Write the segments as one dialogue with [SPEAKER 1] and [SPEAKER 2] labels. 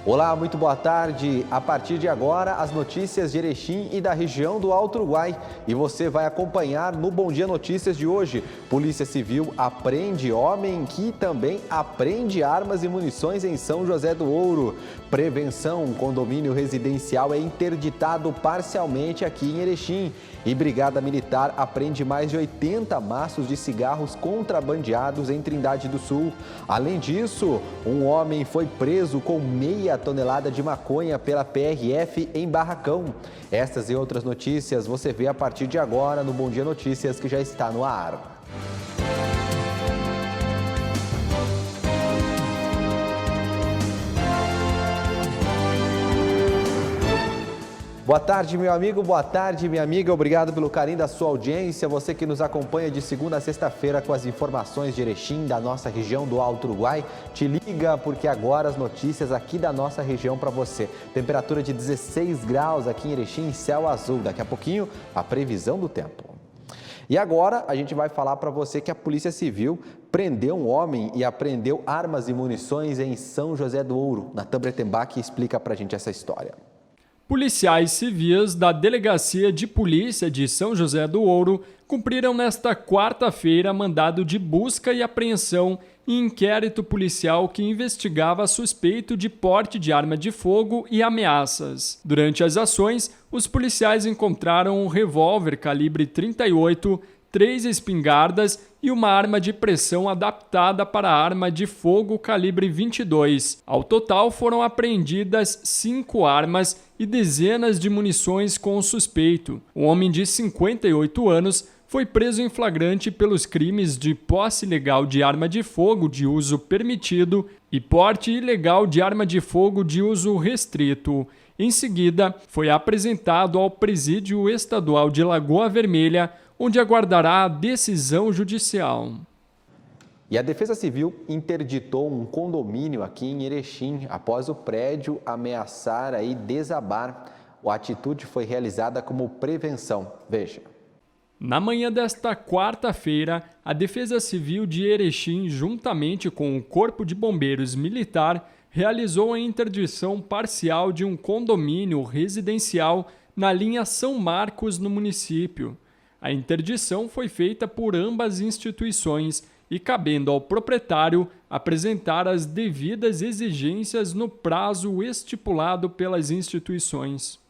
[SPEAKER 1] Olá, muito boa tarde. A partir de agora, as notícias de Erechim e da região do Alto Uruguai. E você vai acompanhar no Bom Dia Notícias de hoje. Polícia Civil apreende homem que também apreende armas e munições em São José do Ouro. Prevenção, condomínio residencial é interditado parcialmente aqui em Erechim. E Brigada Militar apreende mais de 80 maços de cigarros contrabandeados em Trindade do Sul. Além disso, um homem foi preso com meia tonelada de maconha pela PRF em Barracão. Estas e outras notícias você vê a partir de agora no Bom Dia Notícias, que já está no ar. Boa tarde, meu amigo, boa tarde, minha amiga. Obrigado pelo carinho da sua audiência. Você que nos acompanha de segunda a sexta-feira com as informações de Erechim, da nossa região do Alto Uruguai. Te liga porque agora as notícias aqui da nossa região para você. Temperatura de 16 graus aqui em Erechim, céu azul. Daqui a pouquinho, a previsão do tempo. E agora a gente vai falar para você que a Polícia Civil prendeu um homem e apreendeu armas e munições em São José do Ouro. Natan Breitenbach explica para a gente essa história.
[SPEAKER 2] Policiais civis da Delegacia de Polícia de São José do Ouro cumpriram nesta quarta-feira mandado de busca e apreensão em inquérito policial que investigava suspeito de porte de arma de fogo e ameaças. Durante as ações, os policiais encontraram um revólver calibre 38, 3 espingardas e uma arma de pressão adaptada para arma de fogo calibre 22. Ao total, foram apreendidas 5 armas e dezenas de munições com o suspeito. O homem de 58 anos foi preso em flagrante pelos crimes de posse ilegal de arma de fogo de uso permitido e porte ilegal de arma de fogo de uso restrito. Em seguida, foi apresentado ao Presídio Estadual de Lagoa Vermelha, onde aguardará a decisão judicial.
[SPEAKER 1] E a Defesa Civil interditou um condomínio aqui em Erechim após o prédio ameaçar desabar. A atitude foi realizada como prevenção. Veja.
[SPEAKER 2] Na manhã desta quarta-feira, a Defesa Civil de Erechim, juntamente com o Corpo de Bombeiros Militar, realizou a interdição parcial de um condomínio residencial na linha São Marcos, no município. A interdição foi feita por ambas instituições e cabendo ao proprietário apresentar as devidas exigências no prazo estipulado pelas instituições.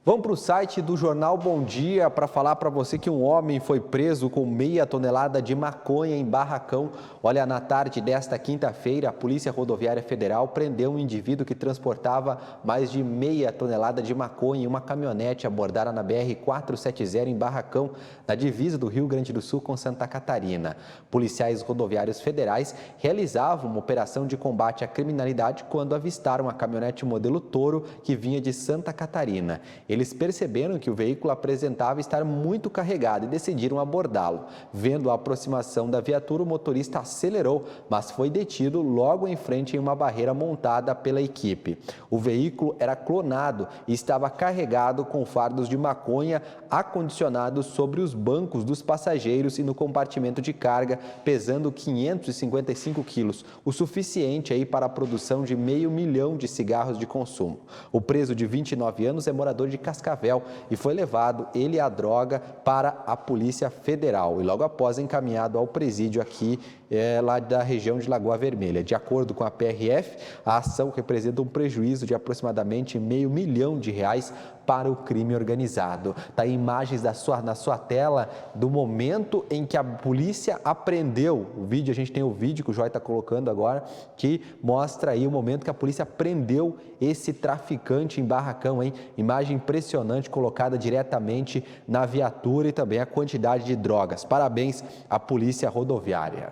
[SPEAKER 1] Vamos para o site do Jornal Bom Dia para falar para você que um homem foi preso com meia tonelada de maconha em Barracão. Olha, na tarde desta quinta-feira, a Polícia Rodoviária Federal prendeu um indivíduo que transportava mais de meia tonelada de maconha em uma caminhonete abordada na BR-470 em Barracão, na divisa do Rio Grande do Sul com Santa Catarina. Policiais rodoviários federais realizavam uma operação de combate à criminalidade quando avistaram a caminhonete modelo Toro que vinha de Santa Catarina. Eles perceberam que o veículo apresentava estar muito carregado e decidiram abordá-lo. Vendo a aproximação da viatura, o motorista acelerou, mas foi detido logo em frente em uma barreira montada pela equipe. O veículo era clonado e estava carregado com fardos de maconha acondicionados sobre os bancos dos passageiros e no compartimento de carga, pesando 555 quilos, o suficiente para a produção de 500 mil de cigarros de consumo. O preso de 29 anos é morador de Cascavel e foi levado, ele e a droga, para a Polícia Federal e logo após encaminhado ao presídio aqui lá da região de Lagoa Vermelha. De acordo com a PRF, a ação representa um prejuízo de aproximadamente R$500 mil para o crime organizado. Está aí imagens na sua tela do momento em que a polícia apreendeu. O vídeo, a gente tem o vídeo que o Joy está colocando agora, que mostra aí o momento que a polícia prendeu esse traficante em Barracão, hein? Imagem impressionante colocada diretamente na viatura e também a quantidade de drogas. Parabéns à Polícia Rodoviária.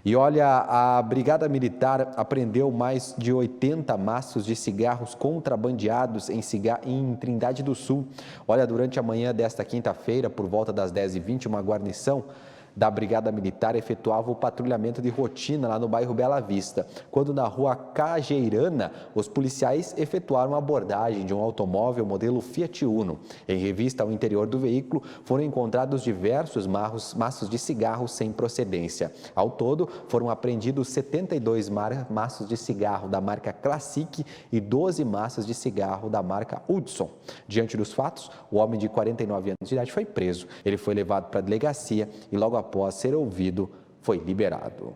[SPEAKER 1] E olha, a Brigada Militar apreendeu mais de 80 maços de cigarros contrabandeados em Trindade do Sul. Olha, durante a manhã desta quinta-feira, por volta das 10h20, uma guarnição da Brigada Militar efetuava o patrulhamento de rotina lá no bairro Bela Vista, quando na rua Cajeirana, os policiais efetuaram a abordagem de um automóvel modelo Fiat Uno. Em revista ao interior do veículo, foram encontrados diversos maços de cigarros sem procedência. Ao todo, foram apreendidos 72 maços de cigarro da marca Classic e 12 maços de cigarro da marca Hudson. Diante dos fatos, o homem de 49 anos de idade foi preso. Ele foi levado para a delegacia e logo após ser ouvido, foi liberado.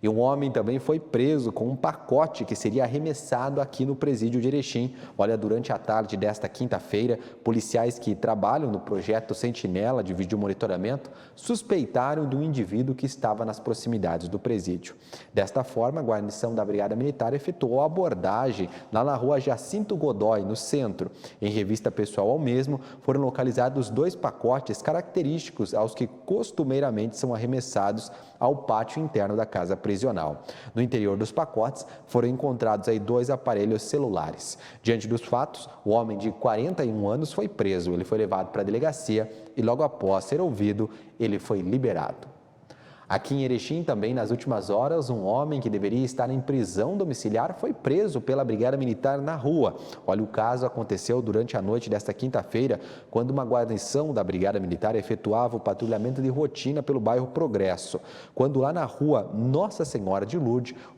[SPEAKER 1] E um homem também foi preso com um pacote que seria arremessado aqui no presídio de Erechim. Olha, durante a tarde desta quinta-feira, policiais que trabalham no projeto Sentinela de vídeo monitoramento suspeitaram de um indivíduo que estava nas proximidades do presídio. Desta forma, a guarnição da Brigada Militar efetuou a abordagem lá na rua Jacinto Godoy, no centro. Em revista pessoal ao mesmo, foram localizados 2 pacotes característicos aos que costumeiramente são arremessados ao pátio interno da casa prisional. No interior dos pacotes foram encontrados aí 2 aparelhos celulares. Diante dos fatos, o homem de 41 anos foi preso. Ele foi levado para a delegacia e logo após ser ouvido, ele foi liberado. Aqui em Erechim, também nas últimas horas, um homem que deveria estar em prisão domiciliar foi preso pela Brigada Militar na rua. Olha, o caso aconteceu durante a noite desta quinta-feira, quando uma guarnição da Brigada Militar efetuava o patrulhamento de rotina pelo bairro Progresso. Quando lá na rua Nossa Senhora de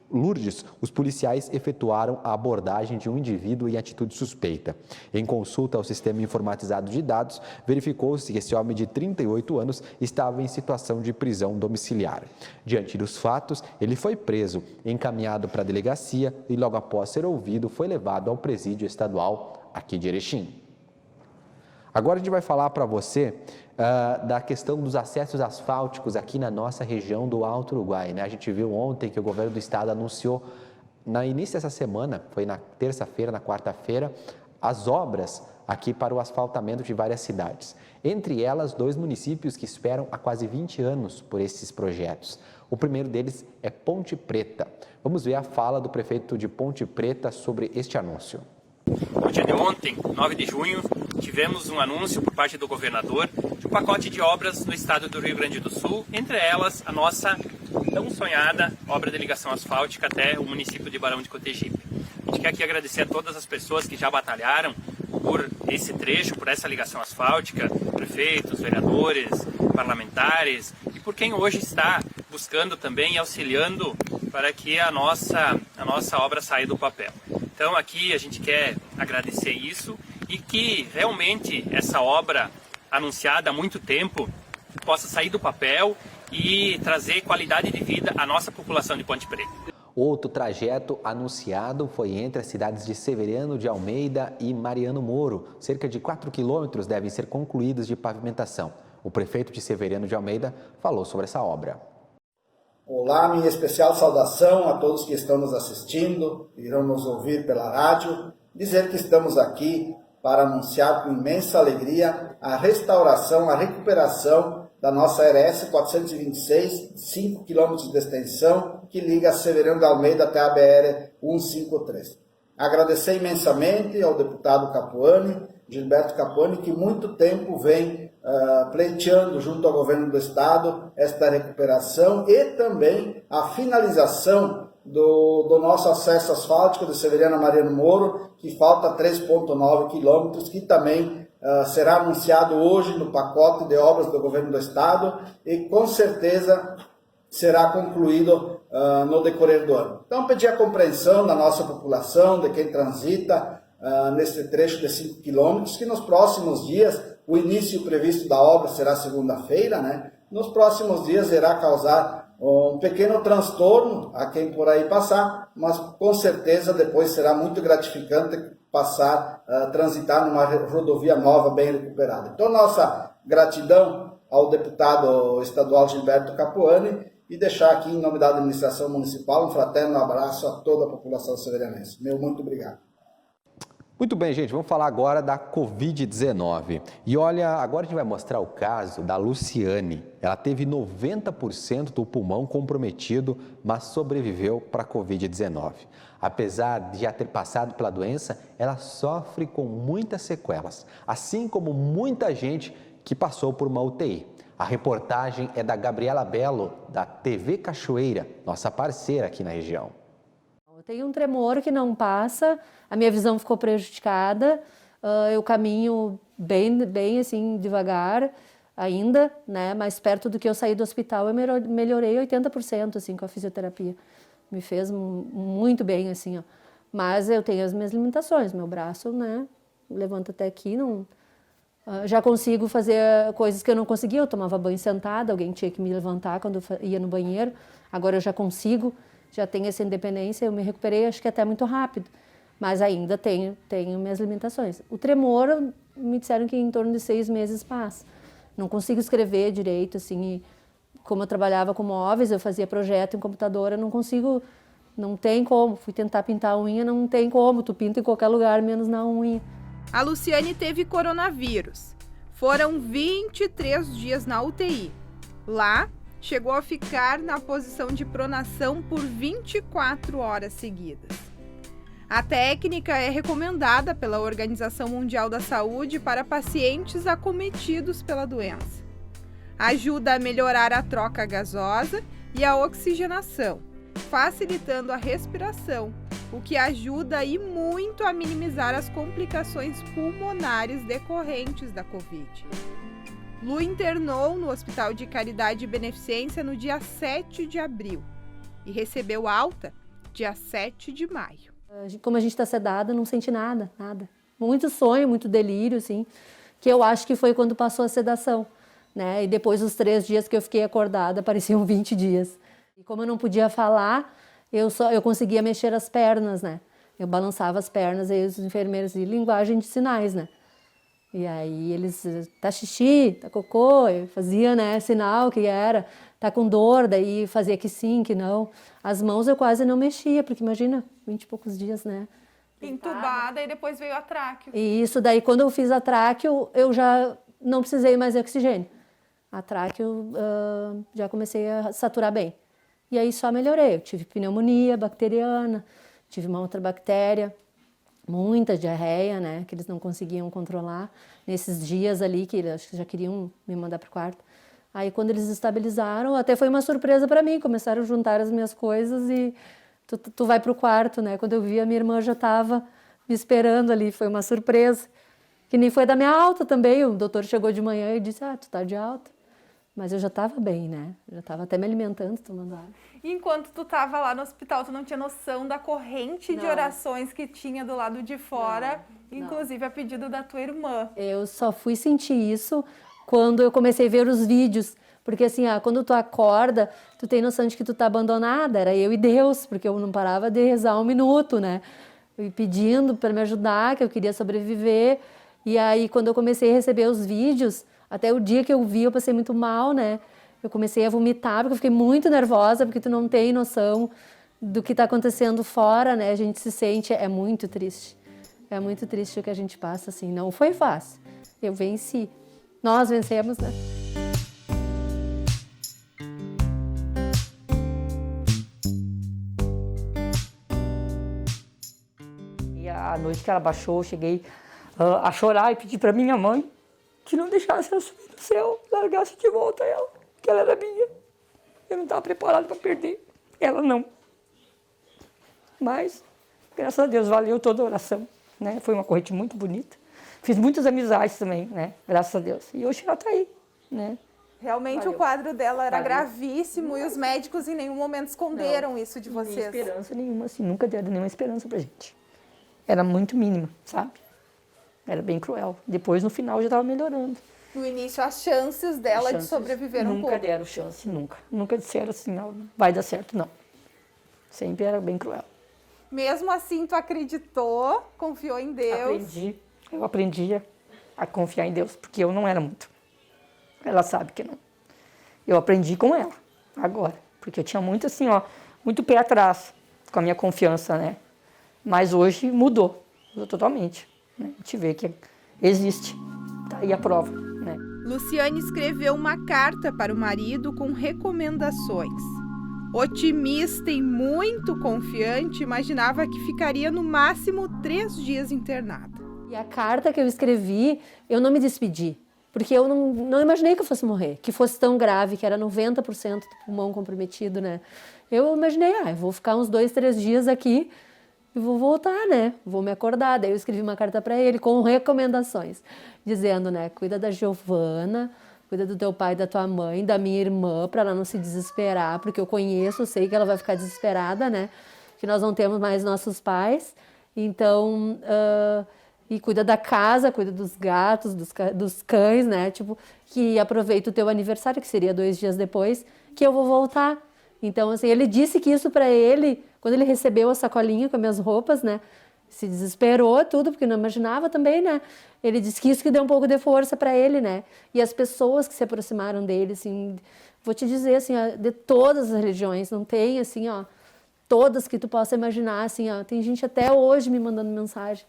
[SPEAKER 1] Lourdes, os policiais efetuaram a abordagem de um indivíduo em atitude suspeita. Em consulta ao sistema informatizado de dados, verificou-se que esse homem de 38 anos estava em situação de prisão domiciliar. Diante dos fatos, ele foi preso, encaminhado para a delegacia e logo após ser ouvido, foi levado ao presídio estadual aqui de Erechim. Agora a gente vai falar para você da questão dos acessos asfálticos aqui na nossa região do Alto Uruguai, né? A gente viu ontem que o governo do estado anunciou, no início dessa semana, foi na terça-feira, na quarta-feira, as obras aqui para o asfaltamento de várias cidades. Entre elas, 2 municípios que esperam há quase 20 anos por esses projetos. O primeiro deles é Ponte Preta. Vamos ver a fala do prefeito de Ponte Preta sobre este anúncio.
[SPEAKER 3] No dia de ontem, 9 de junho, tivemos um anúncio por parte do governador de um pacote de obras no estado do Rio Grande do Sul, entre elas a nossa tão sonhada obra de ligação asfáltica até o município de Barão de Cotegipe. A gente quer aqui agradecer a todas as pessoas que já batalharam por esse trecho, por essa ligação asfáltica, prefeitos, vereadores, parlamentares e por quem hoje está buscando também e auxiliando para que a nossa obra saia do papel. Então aqui a gente quer agradecer isso e que realmente essa obra anunciada há muito tempo possa sair do papel e trazer qualidade de vida à nossa população de Ponte Preta.
[SPEAKER 1] Outro trajeto anunciado foi entre as cidades de Severiano de Almeida e Mariano Moro. Cerca de 4 quilômetros devem ser concluídos de pavimentação. O prefeito de Severiano de Almeida falou sobre essa obra.
[SPEAKER 4] Olá, minha especial saudação a todos que estão nos assistindo, irão nos ouvir pela rádio, dizer que estamos aqui para anunciar com imensa alegria a restauração, a recuperação da nossa RS 426, 5 km de extensão, que liga Severiano de Almeida até a BR 153. Agradecer imensamente ao deputado Capuani, Gilberto Capuani, que muito tempo vem pleiteando junto ao governo do estado esta recuperação e também a finalização do nosso acesso asfáltico de Severiano a Mariano Moro, que falta 3,9 quilômetros, que também será anunciado hoje no pacote de obras do governo do estado e com certeza será concluído no decorrer do ano. Então, pedir a compreensão da nossa população, de quem transita nesse trecho de 5 quilômetros, que nos próximos dias, o início previsto da obra será segunda-feira, né? Nos próximos dias irá causar um pequeno transtorno a quem por aí passar, mas com certeza depois será muito gratificante passar, transitar numa rodovia nova bem recuperada. Então, nossa gratidão ao deputado estadual Gilberto Capuani e deixar aqui, em nome da administração municipal, um fraterno abraço a toda a população severianense. Meu muito obrigado.
[SPEAKER 1] Muito bem, gente, vamos falar agora da Covid-19. E olha, agora a gente vai mostrar o caso da Luciane. Ela teve 90% do pulmão comprometido, mas sobreviveu para a Covid-19. Apesar de já ter passado pela doença, ela sofre com muitas sequelas, assim como muita gente que passou por uma UTI. A reportagem é da Gabriela Belo, da TV Cachoeira, nossa parceira aqui na região.
[SPEAKER 5] Eu tenho um tremor que não passa, a minha visão ficou prejudicada, eu caminho bem assim, devagar ainda, né? Mas perto do que eu saí do hospital eu melhorei 80% assim, com a fisioterapia. Me fez muito bem, assim, ó. Mas eu tenho as minhas limitações, meu braço, né, levanta até aqui, não... Já consigo fazer coisas que eu não conseguia, eu tomava banho sentada, alguém tinha que me levantar quando eu ia no banheiro, agora eu já consigo, já tenho essa independência, eu me recuperei, acho que até muito rápido, mas ainda tenho minhas limitações. O tremor, me disseram que em torno de 6 meses passa, não consigo escrever direito, assim, e como eu trabalhava com móveis, eu fazia projeto em computador, eu não consigo, não tem como, fui tentar pintar a unha, não tem como, tu pinta em qualquer lugar, menos na unha.
[SPEAKER 6] A Luciane teve coronavírus. Foram 23 dias na UTI. Lá, chegou a ficar na posição de pronação por 24 horas seguidas. A técnica é recomendada pela Organização Mundial da Saúde para pacientes acometidos pela doença. Ajuda a melhorar a troca gasosa e a oxigenação, facilitando a respiração, o que ajuda e muito a minimizar as complicações pulmonares decorrentes da Covid. Lu internou no Hospital de Caridade e Beneficência no dia 7 de abril e recebeu alta dia 7 de maio.
[SPEAKER 5] Como a gente está sedada, não sente nada. Muito sonho, muito delírio, assim, que eu acho que foi quando passou a sedação, né? E depois dos 3 dias que eu fiquei acordada, pareciam 20 dias. E como eu não podia falar, eu conseguia mexer as pernas, né? Eu balançava as pernas, aí os enfermeiros de linguagem de sinais, né? E aí eles, tá xixi, tá cocô, eu fazia, né, sinal que era, tá com dor, daí fazia que sim, que não. As mãos eu quase não mexia, porque imagina, 20 e poucos dias, né?
[SPEAKER 6] Entubada e depois veio a tráqueo.
[SPEAKER 5] E isso daí, quando eu fiz a tráqueo, eu já não precisei mais de oxigênio. A tráqueo já comecei a saturar bem. E aí só melhorei. Eu tive pneumonia bacteriana, tive uma outra bactéria, muita diarreia, né, que eles não conseguiam controlar. Nesses dias ali, que acho que já queriam me mandar para o quarto. Aí quando eles estabilizaram, até foi uma surpresa para mim. Começaram a juntar as minhas coisas e tu vai para o quarto, né. Quando eu vi, a minha irmã já estava me esperando ali. Foi uma surpresa. Que nem foi da minha alta também. O doutor chegou de manhã e disse, tu tá de alta. Mas eu já estava bem, né? Já estava até me alimentando, tomando água.
[SPEAKER 6] E enquanto tu estava lá no hospital, tu não tinha noção da corrente de orações que tinha do lado de fora, inclusive a pedido da tua irmã.
[SPEAKER 5] Eu só fui sentir isso quando eu comecei a ver os vídeos. Porque assim, quando tu acorda, tu tem noção de que tu tá abandonada. Era eu e Deus, porque eu não parava de rezar 1 minuto, né? E pedindo para me ajudar, que eu queria sobreviver. E aí, quando eu comecei a receber os vídeos, até o dia que eu vi, eu passei muito mal, né? Eu comecei a vomitar, porque eu fiquei muito nervosa, porque tu não tem noção do que está acontecendo fora, né? A gente se sente, é muito triste. É muito triste o que a gente passa, assim. Não foi fácil. Eu venci. Nós vencemos, né?
[SPEAKER 7] E a noite que ela baixou, eu cheguei a chorar e pedi para minha mãe que não deixasse ela subir no céu, largasse de volta ela, que ela era minha. Eu não estava preparado para perder, ela não. Mas, graças a Deus, valeu toda a oração, né? Foi uma corrente muito bonita. Fiz muitas amizades também, né? Graças a Deus. E hoje ela está aí, né?
[SPEAKER 6] Realmente o quadro dela era gravíssimo e os médicos em nenhum momento esconderam isso de vocês.
[SPEAKER 7] Nem esperança nenhuma, assim, nunca deram nenhuma esperança pra gente. Era muito mínima, sabe? Era bem cruel. Depois, no final, já estava melhorando.
[SPEAKER 6] No início, as chances dela de sobreviver um pouco.
[SPEAKER 7] Nunca deram chance, nunca. Nunca disseram assim, não, vai dar certo, não. Sempre era bem cruel.
[SPEAKER 6] Mesmo assim, tu acreditou, confiou em Deus?
[SPEAKER 7] Eu aprendi a confiar em Deus, porque eu não era muito. Ela sabe que não. Eu aprendi com ela, agora. Porque eu tinha muito assim, muito pé atrás com a minha confiança, né? Mas hoje mudou totalmente. Né? A gente vê que existe, tá aí a prova, né?
[SPEAKER 6] Luciane escreveu uma carta para o marido com recomendações. Otimista e muito confiante, imaginava que ficaria no máximo 3 dias internada.
[SPEAKER 5] E a carta que eu escrevi, eu não me despedi, porque eu não imaginei que eu fosse morrer, que fosse tão grave, que era 90% do pulmão comprometido, né? Eu imaginei, eu vou ficar uns 2, 3 dias aqui, e vou voltar, né? Vou me acordar. Daí eu escrevi uma carta para ele com recomendações, dizendo, né? Cuida da Giovana, cuida do teu pai, da tua mãe, da minha irmã, para ela não se desesperar, porque eu conheço, sei que ela vai ficar desesperada, né? que nós não temos mais nossos pais. Então, e cuida da casa, cuida dos gatos, dos cães, né? Tipo, que aproveita o teu aniversário, que seria 2 dias depois, que eu vou voltar. Então, assim, ele disse que isso para ele, quando ele recebeu a sacolinha com as minhas roupas, né? Se desesperou tudo, porque não imaginava também, né? Ele disse que isso que deu um pouco de força para ele, né? E as pessoas que se aproximaram dele, assim, vou te dizer, assim, ó, de todas as religiões, não tem, assim, ó, todas que tu possa imaginar, assim, ó, tem gente até hoje me mandando mensagem.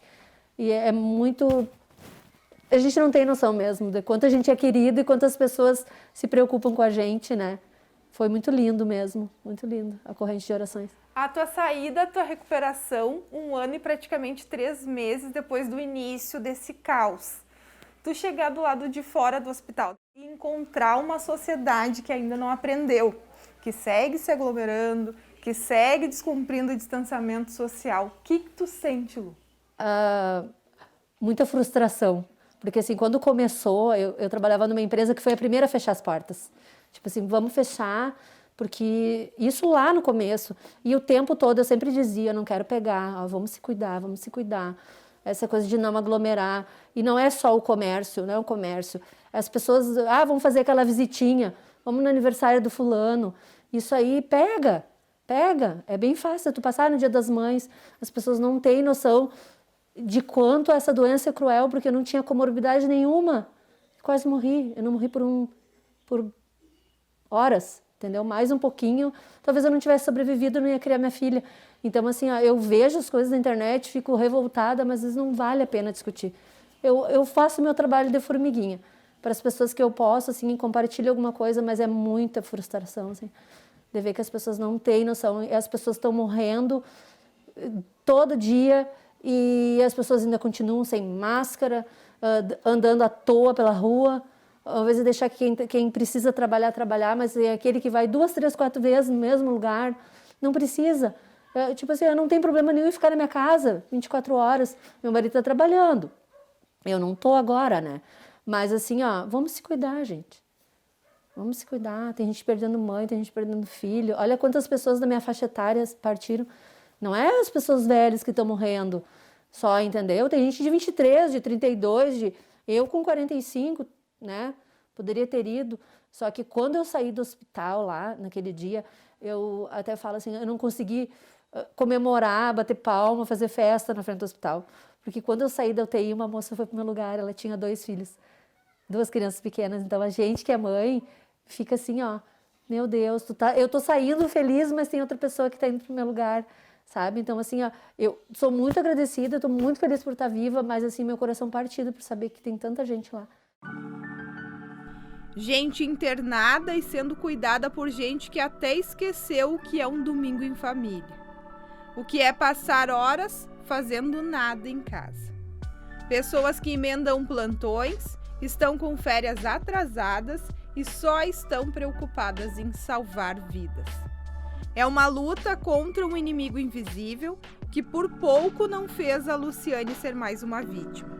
[SPEAKER 5] E é muito... A gente não tem noção mesmo de quanto a gente é querido e quantas pessoas se preocupam com a gente, né? Foi muito lindo mesmo, muito lindo a corrente de orações.
[SPEAKER 6] A tua saída, a tua recuperação, 1 ano e praticamente 3 meses depois do início desse caos. Tu chegar do lado de fora do hospital e encontrar uma sociedade que ainda não aprendeu, que segue se aglomerando, que segue descumprindo o distanciamento social. O que tu sente, Lu?
[SPEAKER 5] Muita frustração, porque assim, quando começou, eu trabalhava numa empresa que foi a primeira a fechar as portas. Tipo assim, vamos fechar, porque isso lá no começo, e o tempo todo eu sempre dizia, não quero pegar, ó, vamos se cuidar. Essa coisa de não aglomerar, e não é só o comércio, não é o comércio. As pessoas, vamos fazer aquela visitinha, vamos no aniversário do fulano, isso aí pega, é bem fácil, tu passar no Dia das Mães, as pessoas não têm noção de quanto essa doença é cruel, porque eu não tinha comorbidade nenhuma, quase morri, eu não morri por horas, entendeu? Mais um pouquinho, talvez eu não tivesse sobrevivido, eu não ia criar minha filha. Então, assim, ó, eu vejo as coisas na internet, fico revoltada, mas às vezes não vale a pena discutir. Eu faço meu trabalho de formiguinha, para as pessoas que eu posso, assim, compartilho alguma coisa, mas é muita frustração, assim, de ver que as pessoas não têm noção, e as pessoas estão morrendo todo dia, e as pessoas ainda continuam sem máscara, andando à toa pela rua, ao invés de deixar quem precisa trabalhar, mas é aquele que vai 2, 3, 4 vezes no mesmo lugar, não precisa. Tipo assim, eu não tenho problema nenhum em ficar na minha casa 24 horas, meu marido está trabalhando, eu não estou agora, né? Mas assim, ó, vamos se cuidar, gente. Vamos se cuidar, tem gente perdendo mãe, tem gente perdendo filho. Olha quantas pessoas da minha faixa etária partiram. Não é as pessoas velhas que estão morrendo só, entendeu? Tem gente de 23, de 32, eu com 45, né? Poderia ter ido. Só que quando eu saí do hospital lá, naquele dia, eu até falo assim, eu não consegui comemorar, bater palma, fazer festa na frente do hospital. Porque quando eu saí da UTI, uma moça foi para o meu lugar, ela tinha 2 filhos, 2 crianças pequenas. Então a gente que é mãe fica assim, ó, meu Deus, eu tô saindo feliz, mas tem outra pessoa que está indo para o meu lugar, sabe? Então assim, ó, eu sou muito agradecida, estou muito feliz por estar viva, mas assim, meu coração partido por saber que tem tanta gente lá.
[SPEAKER 6] Gente internada e sendo cuidada por gente que até esqueceu o que é um domingo em família. O que é passar horas fazendo nada em casa. Pessoas que emendam plantões, estão com férias atrasadas e só estão preocupadas em salvar vidas. É uma luta contra um inimigo invisível que por pouco não fez a Luciane ser mais uma vítima.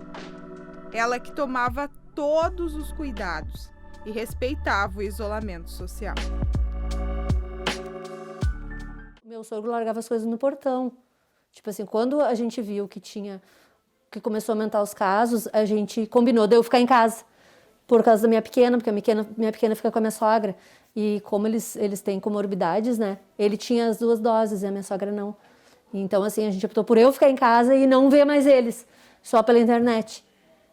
[SPEAKER 6] Ela que tomava todos os cuidados e respeitava o isolamento social.
[SPEAKER 5] Meu sogro largava as coisas no portão. Tipo assim, quando a gente viu que começou a aumentar os casos, a gente combinou de eu ficar em casa. Por causa da minha pequena, porque a minha pequena fica com a minha sogra. E como eles têm comorbidades, né? Ele tinha as 2 doses e a minha sogra não. Então, assim, a gente optou por eu ficar em casa e não ver mais eles, só pela internet.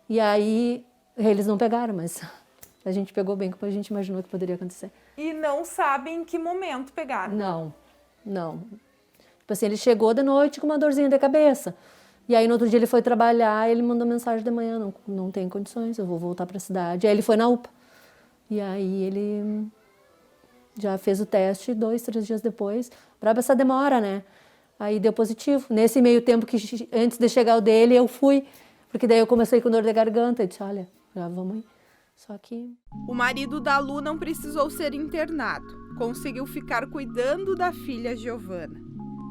[SPEAKER 5] E aí, eles não pegaram, mas a gente pegou bem como a gente imaginou que poderia acontecer.
[SPEAKER 6] E não sabem em que momento pegaram?
[SPEAKER 5] Não. Tipo assim, ele chegou de noite com uma dorzinha de cabeça. E aí, no outro dia, ele foi trabalhar e ele mandou mensagem de manhã, não tem condições, eu vou voltar para a cidade. Aí ele foi na UPA. E aí, ele já fez o teste 2, 3 dias depois, para essa demora, né? Aí deu positivo. Nesse meio tempo, que antes de chegar o dele, eu fui, porque daí eu comecei com dor de garganta. Eu disse, olha, já vamos ir. Só que...
[SPEAKER 6] O marido da Lu não precisou ser internado. Conseguiu ficar cuidando da filha Giovana.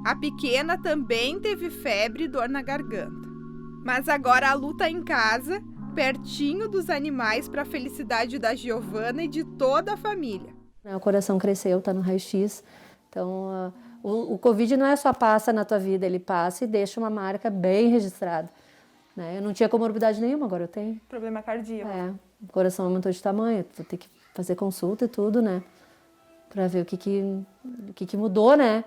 [SPEAKER 6] A pequena também teve febre e dor na garganta. Mas agora a Lu está em casa, pertinho dos animais, para a felicidade da Giovana e de toda a família.
[SPEAKER 5] O coração cresceu, está no raio-x. Então, O Covid não é só passa na tua vida, ele passa e deixa uma marca bem registrada. Né? Eu não tinha comorbidade nenhuma, agora eu tenho.
[SPEAKER 6] Problema cardíaco.
[SPEAKER 5] O coração aumentou de tamanho, vou ter que fazer consulta e tudo, né? Pra ver o que mudou, né?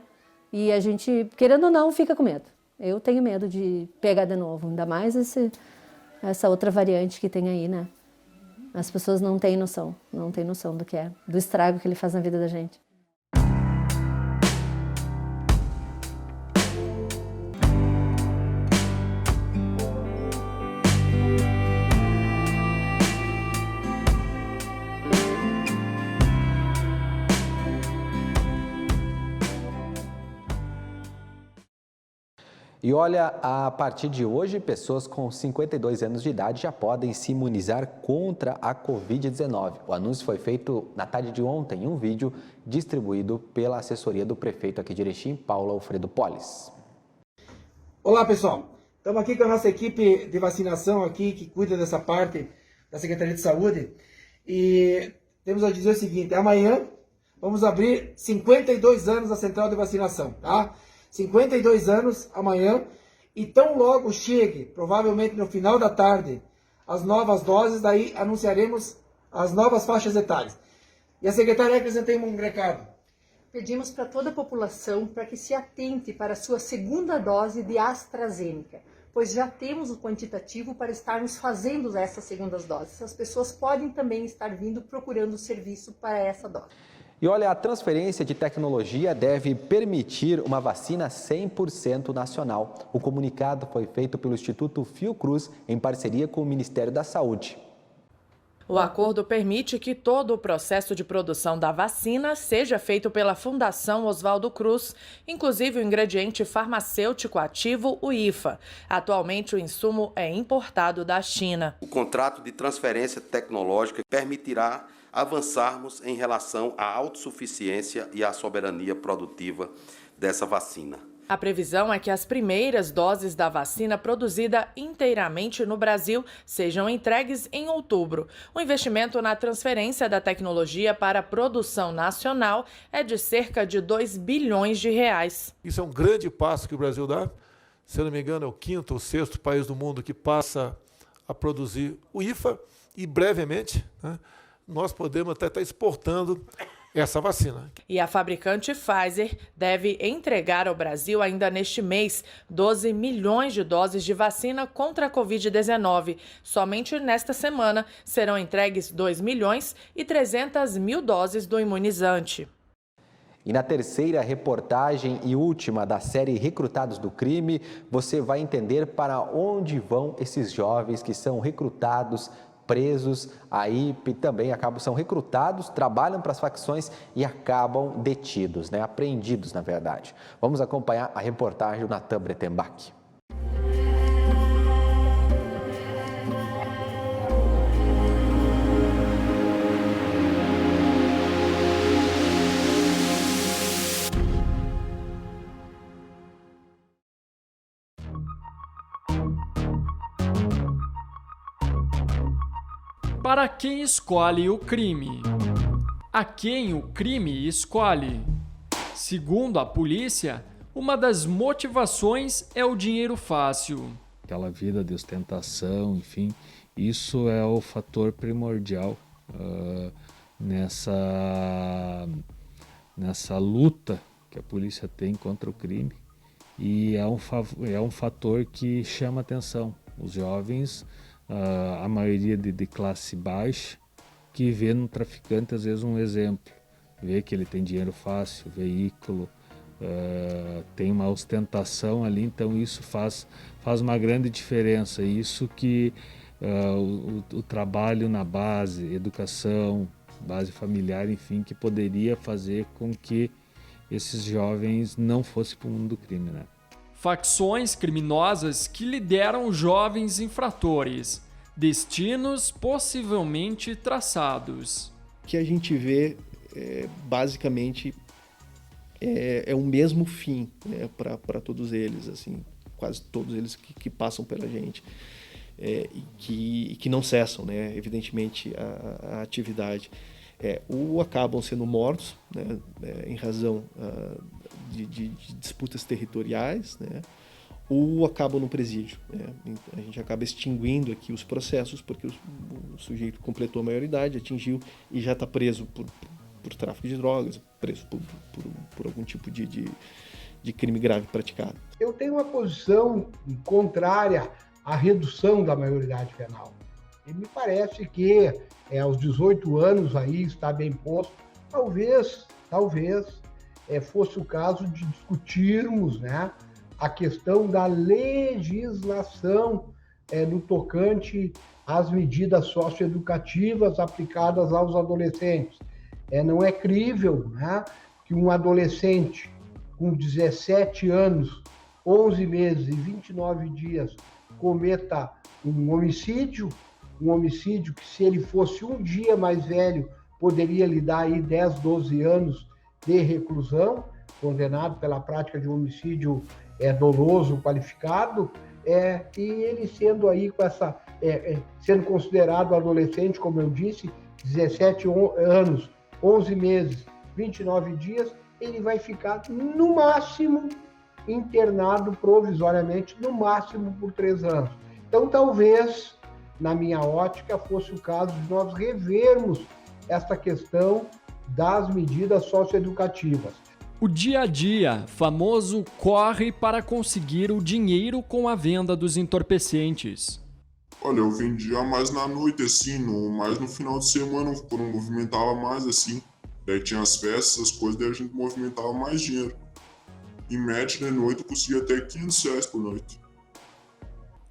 [SPEAKER 5] E a gente, querendo ou não, fica com medo. Eu tenho medo de pegar de novo, ainda mais essa outra variante que tem aí, né? As pessoas não têm noção do que é, do estrago que ele faz na vida da gente.
[SPEAKER 1] E olha, a partir de hoje, pessoas com 52 anos de idade já podem se imunizar contra a Covid-19. O anúncio foi feito na tarde de ontem em um vídeo distribuído pela assessoria do prefeito aqui de Erechim, Paulo Alfredo Polis.
[SPEAKER 8] Olá, pessoal. Estamos aqui com a nossa equipe de vacinação aqui, que cuida dessa parte da Secretaria de Saúde. E temos a dizer o seguinte, amanhã vamos abrir 52 anos a central de vacinação, tá? 52 anos amanhã, e tão logo chegue, provavelmente no final da tarde, as novas doses, daí anunciaremos as novas faixas etárias. E a secretária acrescentou um recado.
[SPEAKER 9] Pedimos para toda a população para que se atente para a sua segunda dose de AstraZeneca, pois já temos o quantitativo para estarmos fazendo essas segundas doses. As pessoas podem também estar vindo procurando serviço para essa dose.
[SPEAKER 1] E olha, a transferência de tecnologia deve permitir uma vacina 100% nacional. O comunicado foi feito pelo Instituto Fiocruz em parceria com o Ministério da Saúde.
[SPEAKER 10] O acordo permite que todo o processo de produção da vacina seja feito pela Fundação Oswaldo Cruz, inclusive o ingrediente farmacêutico ativo, o IFA. Atualmente, o insumo é importado da China.
[SPEAKER 11] O contrato de transferência tecnológica permitirá avançarmos em relação à autossuficiência e à soberania produtiva dessa vacina.
[SPEAKER 10] A previsão é que as primeiras doses da vacina produzida inteiramente no Brasil sejam entregues em outubro. O investimento na transferência da tecnologia para a produção nacional é de cerca de 2 bilhões de reais.
[SPEAKER 12] Isso é um grande passo que o Brasil dá. Se eu não me engano, é o 5º ou 6º país do mundo que passa a produzir o IFA e brevemente, né, nós podemos até estar exportando essa vacina.
[SPEAKER 10] E a fabricante Pfizer deve entregar ao Brasil ainda neste mês 12 milhões de doses de vacina contra a Covid-19. Somente nesta semana serão entregues 2 milhões e 300 mil doses do imunizante.
[SPEAKER 1] E na terceira reportagem e última da série Recrutados do Crime, você vai entender para onde vão esses jovens que são recrutados, presos, aí também são recrutados, trabalham para as facções e acabam detidos, né? Apreendidos, na verdade. Vamos acompanhar a reportagem do Natan Bretenbach.
[SPEAKER 2] Para quem escolhe o crime? A quem o crime escolhe? Segundo a polícia, uma das motivações é o dinheiro fácil.
[SPEAKER 13] Aquela vida de ostentação, enfim, isso é o fator primordial nessa luta que a polícia tem contra o crime. E é um fator que chama atenção. Os jovens, a maioria de classe baixa, que vê no traficante às vezes um exemplo. Vê que ele tem dinheiro fácil, veículo, tem uma ostentação ali, então isso faz uma grande diferença. Isso que o trabalho na base, educação, base familiar, enfim, que poderia fazer com que esses jovens não fossem para o mundo do crime, né?
[SPEAKER 2] Facções criminosas que lideram jovens infratores, destinos possivelmente traçados.
[SPEAKER 14] O que a gente vê, basicamente, é o mesmo fim, né, para todos eles, assim, quase todos eles que passam pela gente, e que não cessam, né, evidentemente, a atividade. Ou acabam sendo mortos, né, em razão de disputas territoriais, né? Ou acabam no presídio, né? A gente acaba extinguindo aqui os processos porque o sujeito completou a maioridade, atingiu e já está preso por tráfico de drogas, preso por algum tipo de crime grave praticado.
[SPEAKER 15] Eu tenho uma posição contrária à redução da maioridade penal. E me parece que aos 18 anos aí está bem posto. Talvez fosse o caso de discutirmos, né, a questão da legislação no tocante às medidas socioeducativas aplicadas aos adolescentes. Não é crível, né, que um adolescente com 17 anos, 11 meses e 29 dias cometa um homicídio que, se ele fosse um dia mais velho, poderia lhe dar aí 10, 12 anos de reclusão, condenado pela prática de um homicídio doloso qualificado, e ele sendo aí com essa, sendo considerado adolescente, como eu disse, 17 anos, 11 meses, 29 dias, ele vai ficar, no máximo, internado provisoriamente, no máximo por 3 anos. Então, talvez, na minha ótica, fosse o caso de nós revermos essa questão das medidas socioeducativas.
[SPEAKER 2] O dia a dia, famoso corre para conseguir o dinheiro com a venda dos entorpecentes.
[SPEAKER 16] Olha, eu vendia mais na noite, assim, mais no final de semana, quando movimentava mais, assim. Daí tinha as festas, as coisas, daí a gente movimentava mais dinheiro. Em média, de noite, eu conseguia até R$500 por noite.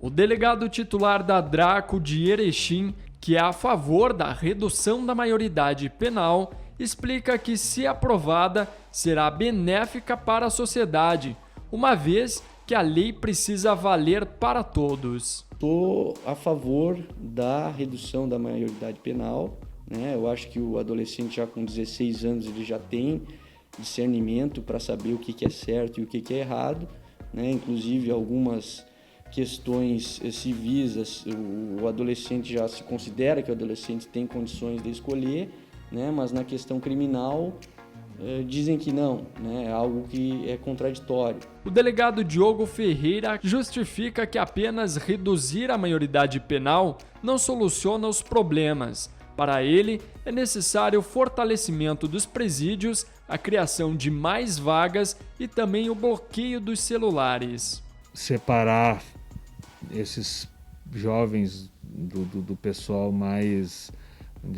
[SPEAKER 2] O delegado titular da Draco de Erechim, que é a favor da redução da maioridade penal, explica que, se aprovada, será benéfica para a sociedade, uma vez que a lei precisa valer para todos.
[SPEAKER 17] Estou a favor da redução da maioridade penal, né? Eu acho que o adolescente já com 16 anos ele já tem discernimento para saber o que é certo e o que é errado, né? Inclusive algumas questões civis, o adolescente já se considera que o adolescente tem condições de escolher, né? Mas na questão criminal dizem que não, né? É algo que é contraditório.
[SPEAKER 2] O delegado Diogo Ferreira justifica que apenas reduzir a maioridade penal não soluciona os problemas. Para ele, é necessário o fortalecimento dos presídios, a criação de mais vagas e também o bloqueio dos celulares.
[SPEAKER 13] Separar esses jovens do pessoal mais,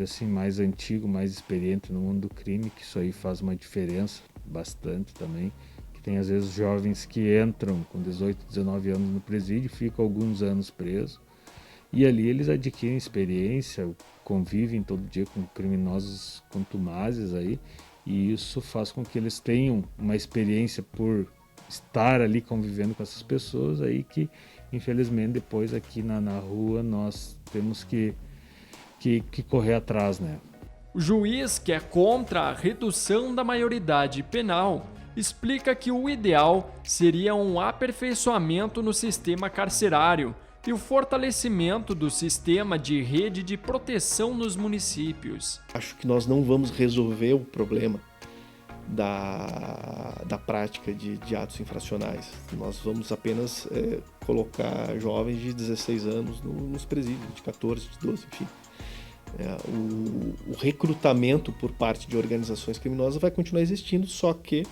[SPEAKER 13] assim, mais antigo, mais experiente no mundo do crime, que isso aí faz uma diferença bastante também. Que tem às vezes jovens que entram com 18, 19 anos no presídio, ficam alguns anos presos. E ali eles adquirem experiência, convivem todo dia com criminosos contumazes aí, e isso faz com que eles tenham uma experiência por estar ali convivendo com essas pessoas aí que, infelizmente, depois aqui na rua nós temos que correr atrás, né?
[SPEAKER 2] O juiz, que é contra a redução da maioridade penal, explica que o ideal seria um aperfeiçoamento no sistema carcerário e o fortalecimento do sistema de rede de proteção nos municípios.
[SPEAKER 14] Acho que nós não vamos resolver o problema da prática de atos infracionais. Nós vamos apenas colocar jovens de 16 anos nos presídios, de 14, de 12, enfim. O recrutamento por parte de organizações criminosas vai continuar existindo, só que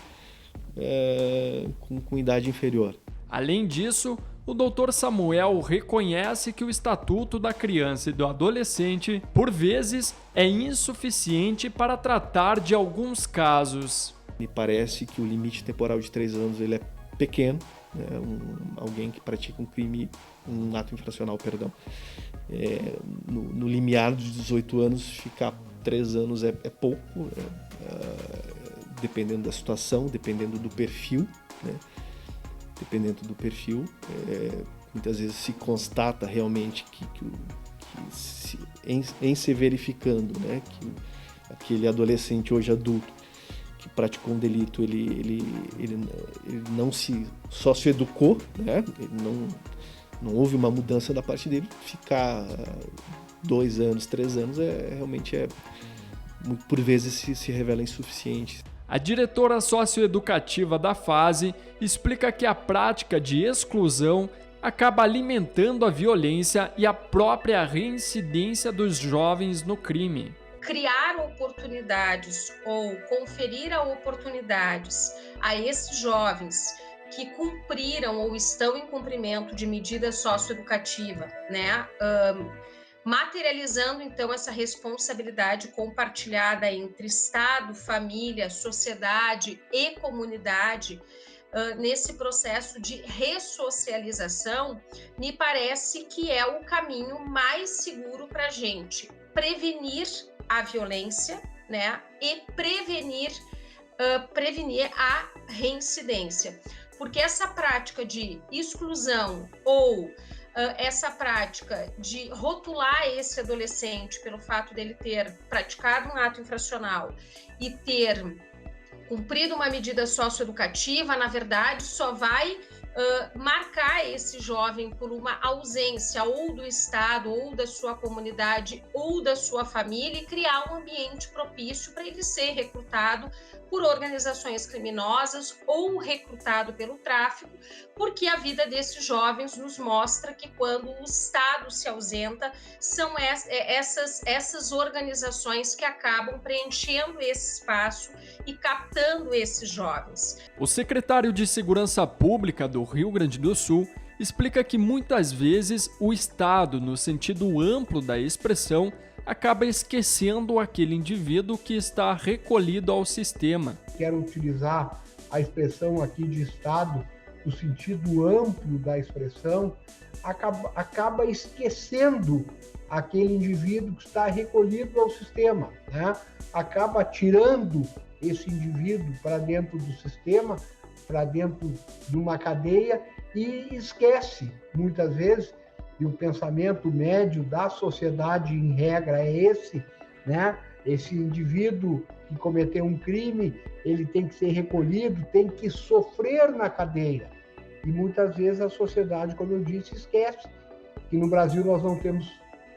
[SPEAKER 14] com idade inferior.
[SPEAKER 2] Além disso, o Dr. Samuel reconhece que o Estatuto da Criança e do Adolescente, por vezes, é insuficiente para tratar de alguns casos.
[SPEAKER 14] Me parece que o limite temporal de 3 anos ele é pequeno, né? Alguém que pratica um ato infracional, no limiar dos 18 anos, ficar 3 anos é pouco, dependendo da situação, dependendo do perfil, né? Dependendo do perfil, muitas vezes se constata realmente em se verificando, né, que aquele adolescente hoje adulto que praticou um delito, ele não se socioeducou, né, não houve uma mudança da parte dele, ficar 2 anos, 3 anos realmente por vezes se revela insuficiente.
[SPEAKER 2] A diretora socioeducativa da FASE explica que a prática de exclusão acaba alimentando a violência e a própria reincidência dos jovens no crime.
[SPEAKER 18] Criar oportunidades ou conferir oportunidades a esses jovens que cumpriram ou estão em cumprimento de medida socioeducativa, né? Materializando, então, essa responsabilidade compartilhada entre Estado, família, sociedade e comunidade, nesse processo de ressocialização, me parece que é o caminho mais seguro para a gente prevenir a violência, né, e prevenir a reincidência. Porque essa prática de exclusão ou essa prática de rotular esse adolescente pelo fato dele ter praticado um ato infracional e ter cumprido uma medida socioeducativa, na verdade, só vai marcar esse jovem por uma ausência ou do Estado, ou da sua comunidade, ou da sua família, e criar um ambiente propício para ele ser recrutado por organizações criminosas ou recrutado pelo tráfico, porque a vida desses jovens nos mostra que quando o Estado se ausenta, são essas organizações que acabam preenchendo esse espaço e captando esses jovens.
[SPEAKER 2] O secretário de Segurança Pública do Rio Grande do Sul explica que muitas vezes o Estado, no sentido amplo da expressão, acaba esquecendo aquele indivíduo que está recolhido ao sistema.
[SPEAKER 15] Quero utilizar a expressão aqui de Estado, no sentido amplo da expressão, acaba esquecendo aquele indivíduo que está recolhido ao sistema, né? Acaba tirando esse indivíduo para dentro do sistema, para dentro de uma cadeia, e esquece, muitas vezes, e o pensamento médio da sociedade, em regra, é esse, né? Esse indivíduo que cometeu um crime, ele tem que ser recolhido, tem que sofrer na cadeia. E muitas vezes a sociedade, como eu disse, esquece que no Brasil nós não temos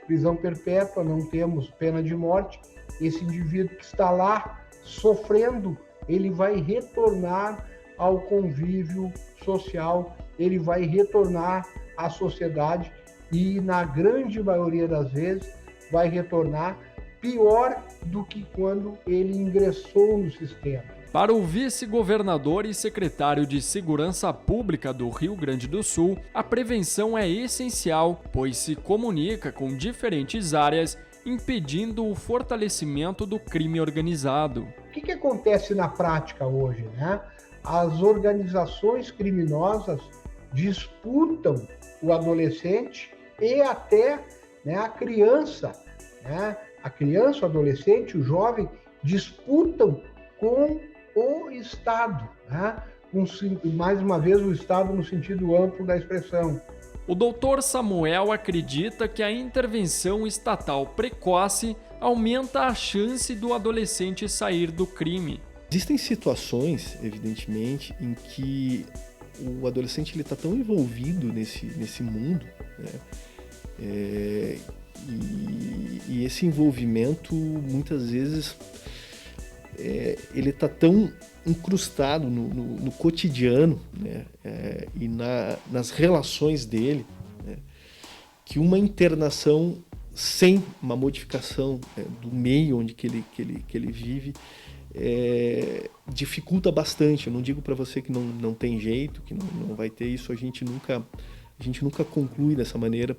[SPEAKER 15] prisão perpétua, não temos pena de morte. Esse indivíduo que está lá sofrendo, ele vai retornar ao convívio social, ele vai retornar à sociedade e, na grande maioria das vezes, vai retornar pior do que quando ele ingressou no sistema.
[SPEAKER 2] Para o vice-governador e secretário de Segurança Pública do Rio Grande do Sul, a prevenção é essencial, pois se comunica com diferentes áreas, impedindo o fortalecimento do crime organizado.
[SPEAKER 15] O que acontece na prática hoje, né? As organizações criminosas disputam o adolescente e até, né, a criança, né? A criança, o adolescente, o jovem disputam com o Estado, né? Mais uma vez o Estado no sentido amplo da expressão.
[SPEAKER 2] O doutor Samuel acredita que a intervenção estatal precoce aumenta a chance do adolescente sair do crime.
[SPEAKER 14] Existem situações, evidentemente, em que o adolescente está tão envolvido nesse mundo, né? E esse envolvimento, muitas vezes, ele está tão incrustado no cotidiano, né? E nas relações dele, né? Que uma internação sem uma modificação, do meio onde que ele vive dificulta bastante. Eu não digo para você que não tem jeito, que não vai ter isso, a gente nunca conclui dessa maneira,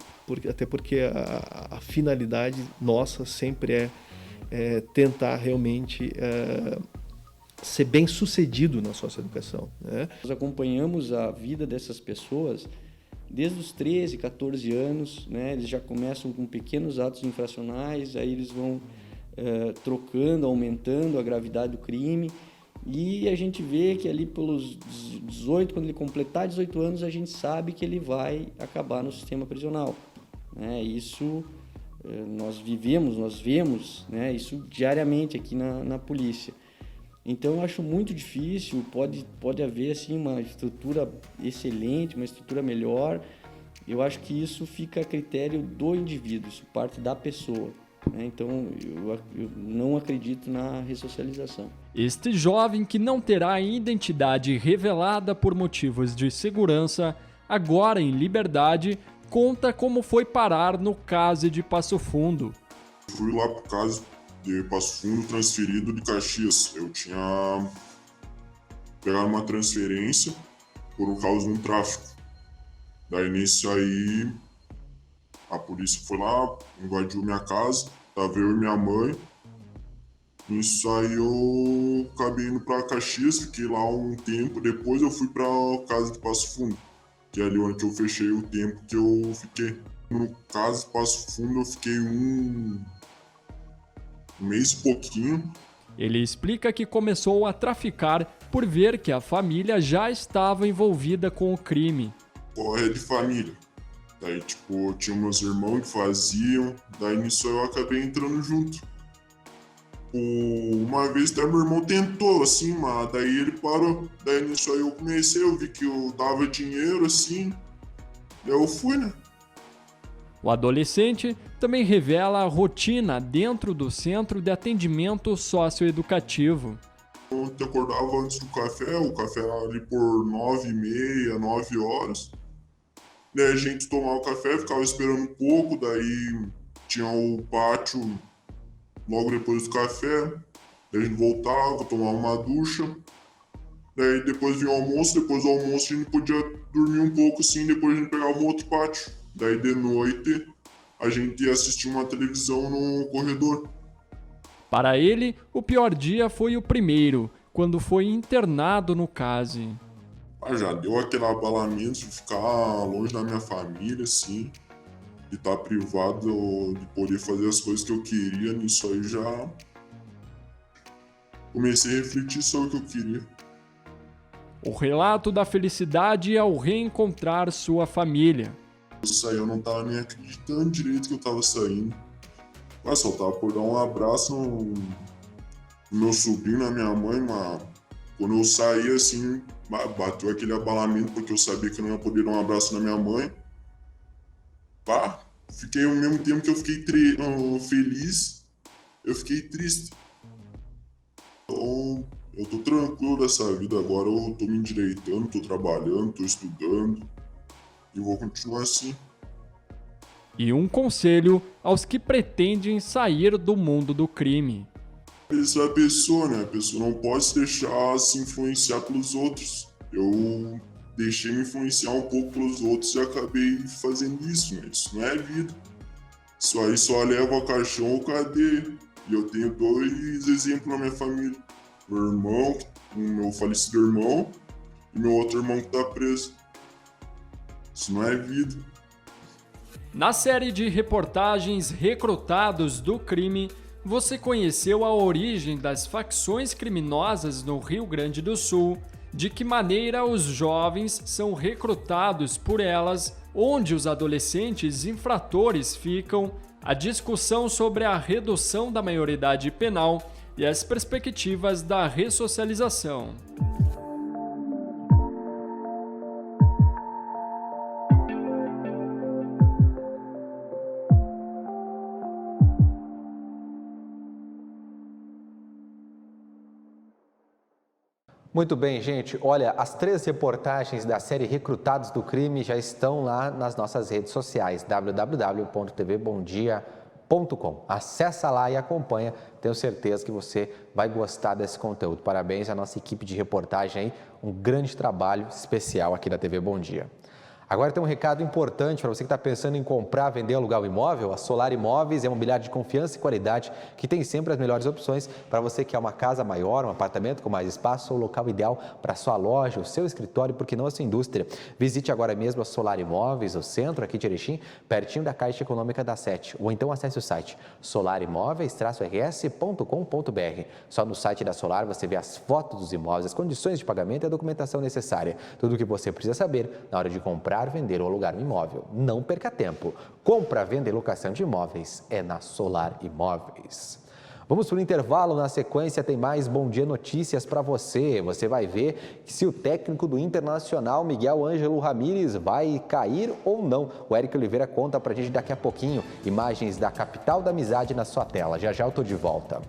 [SPEAKER 14] até porque a finalidade nossa sempre é tentar realmente ser bem sucedido na socioeducação, né?
[SPEAKER 17] Nós acompanhamos a vida dessas pessoas desde os 13, 14 anos, né? Eles já começam com pequenos atos infracionais, aí eles vão trocando, aumentando a gravidade do crime, e a gente vê que ali pelos 18, quando ele completar 18 anos, a gente sabe que ele vai acabar no sistema prisional, né? Isso nós vemos, né, isso diariamente aqui na polícia. Então eu acho muito difícil, pode haver assim, uma estrutura excelente, uma estrutura melhor. Eu acho que isso fica a critério do indivíduo, isso parte da pessoa. Então, eu não acredito na ressocialização.
[SPEAKER 2] Este jovem, que não terá a identidade revelada por motivos de segurança, agora em liberdade, conta como foi parar no CASE de Passo Fundo.
[SPEAKER 16] Fui lá pro CASE de Passo Fundo, transferido de Caxias. Eu tinha pegado uma transferência por causa de um tráfico. Daí nisso aí, a polícia foi lá, invadiu minha casa, tava eu e minha mãe. Nisso aí eu acabei indo pra Caxias, fiquei lá um tempo. Depois eu fui pra casa de Passo Fundo, que é ali onde eu fechei o tempo que eu fiquei. No caso de Passo Fundo eu fiquei um mês e pouquinho.
[SPEAKER 2] Ele explica que começou a traficar por ver que a família já estava envolvida com o crime.
[SPEAKER 16] É de família. Daí, tipo, tinha meus irmãos que faziam, daí nisso eu acabei entrando junto. Uma vez até meu irmão tentou, assim, mas daí ele parou. Daí nisso aí eu comecei, eu vi que eu dava dinheiro, assim, daí eu fui, né?
[SPEAKER 2] O adolescente também revela a rotina dentro do Centro de Atendimento Socioeducativo.
[SPEAKER 16] Eu acordava antes do café, o café era ali por 9h30, 9 horas. Daí a gente tomava o café, ficava esperando um pouco, daí tinha o pátio logo depois do café. Daí a gente voltava, tomava uma ducha. Daí depois vinha o almoço, depois do almoço a gente podia dormir um pouco assim, depois a gente pegava um outro pátio. Daí de noite a gente ia assistir uma televisão no corredor.
[SPEAKER 2] Para ele, o pior dia foi o primeiro, quando foi internado no CASE.
[SPEAKER 16] Já deu aquele abalamento de ficar longe da minha família, assim, de estar privado de poder fazer as coisas que eu queria. Nisso aí já comecei a refletir sobre o que eu queria.
[SPEAKER 2] O relato da felicidade ao reencontrar sua família.
[SPEAKER 16] Eu saí, eu não tava nem acreditando direito que eu tava saindo. Mas só tava por dar um abraço no meu sobrinho, na minha mãe, mas quando eu saí assim, bateu aquele abalamento porque eu sabia que eu não ia poder dar um abraço na minha mãe. Fiquei ao mesmo tempo que eu fiquei feliz, eu fiquei triste. Então, eu tô tranquilo dessa vida agora, eu tô me endireitando, tô trabalhando, tô estudando e vou continuar assim.
[SPEAKER 2] E um conselho aos que pretendem sair do mundo do crime.
[SPEAKER 16] Isso é a pessoa, né? A pessoa não pode se deixar se influenciar pelos outros. Eu deixei me influenciar um pouco pelos outros e acabei fazendo isso, né? Isso não é vida. Isso aí só leva ao caixão ou cadeia. E eu tenho 2 exemplos na minha família. Meu irmão, o meu falecido irmão, e meu outro irmão que tá preso. Isso não é vida.
[SPEAKER 2] Na série de reportagens Recrutados do Crime, você conheceu a origem das facções criminosas no Rio Grande do Sul, de que maneira os jovens são recrutados por elas, onde os adolescentes infratores ficam, a discussão sobre a redução da maioridade penal e as perspectivas da ressocialização.
[SPEAKER 1] Muito bem, gente. Olha, as 3 reportagens da série Recrutados do Crime já estão lá nas nossas redes sociais, www.tvbomdia.com. Acessa lá e acompanha. Tenho certeza que você vai gostar desse conteúdo. Parabéns à nossa equipe de reportagem aí. Um grande trabalho especial aqui da TV Bom Dia. Agora tem um recado importante para você que está pensando em comprar, vender, alugar um imóvel. A Solar Imóveis é um imobiliário de confiança e qualidade que tem sempre as melhores opções para você que quer uma casa maior, um apartamento com mais espaço ou local ideal para a sua loja, o seu escritório, porque não a sua indústria. Visite agora mesmo a Solar Imóveis, o centro aqui de Erechim, pertinho da Caixa Econômica da 7. Ou então acesse o site solarimóveis-rs.com.br. Só no site da Solar você vê as fotos dos imóveis, as condições de pagamento e a documentação necessária. Tudo o que você precisa saber na hora de comprar, vender ou alugar um imóvel. Não perca tempo. Compra, venda e locação de imóveis é na Solar Imóveis. Vamos para o intervalo, na sequência tem mais Bom Dia Notícias para você. Você vai ver se o técnico do Internacional, Miguel Ângelo Ramírez, vai cair ou não. O Eric Oliveira conta para a gente daqui a pouquinho. Imagens da capital da amizade na sua tela. Já já eu tô de volta.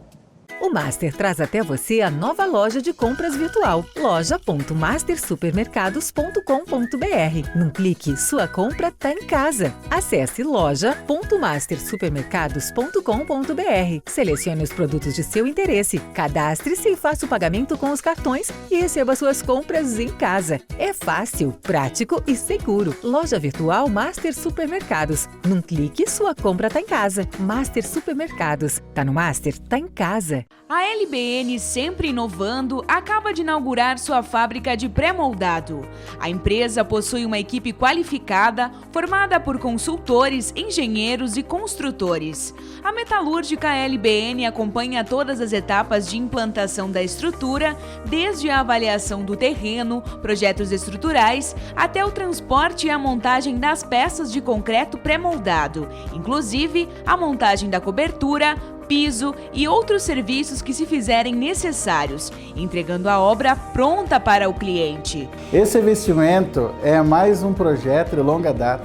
[SPEAKER 19] O Master traz até você a nova loja de compras virtual, loja.mastersupermercados.com.br. Num clique, sua compra tá em casa. Acesse loja.mastersupermercados.com.br. Selecione os produtos de seu interesse, cadastre-se e faça o pagamento com os cartões e receba suas compras em casa. É fácil, prático e seguro. Loja virtual Master Supermercados. Num clique, sua compra tá em casa. Master Supermercados. Tá no Master, tá em casa.
[SPEAKER 20] A LBN, sempre inovando, acaba de inaugurar sua fábrica de pré-moldado. A empresa possui uma equipe qualificada, formada por consultores, engenheiros e construtores. A metalúrgica LBN acompanha todas as etapas de implantação da estrutura, desde a avaliação do terreno, projetos estruturais, até o transporte e a montagem das peças de concreto pré-moldado, inclusive a montagem da cobertura, piso e outros serviços que se fizerem necessários, entregando a obra pronta para o cliente.
[SPEAKER 21] Esse investimento é mais um projeto de longa data.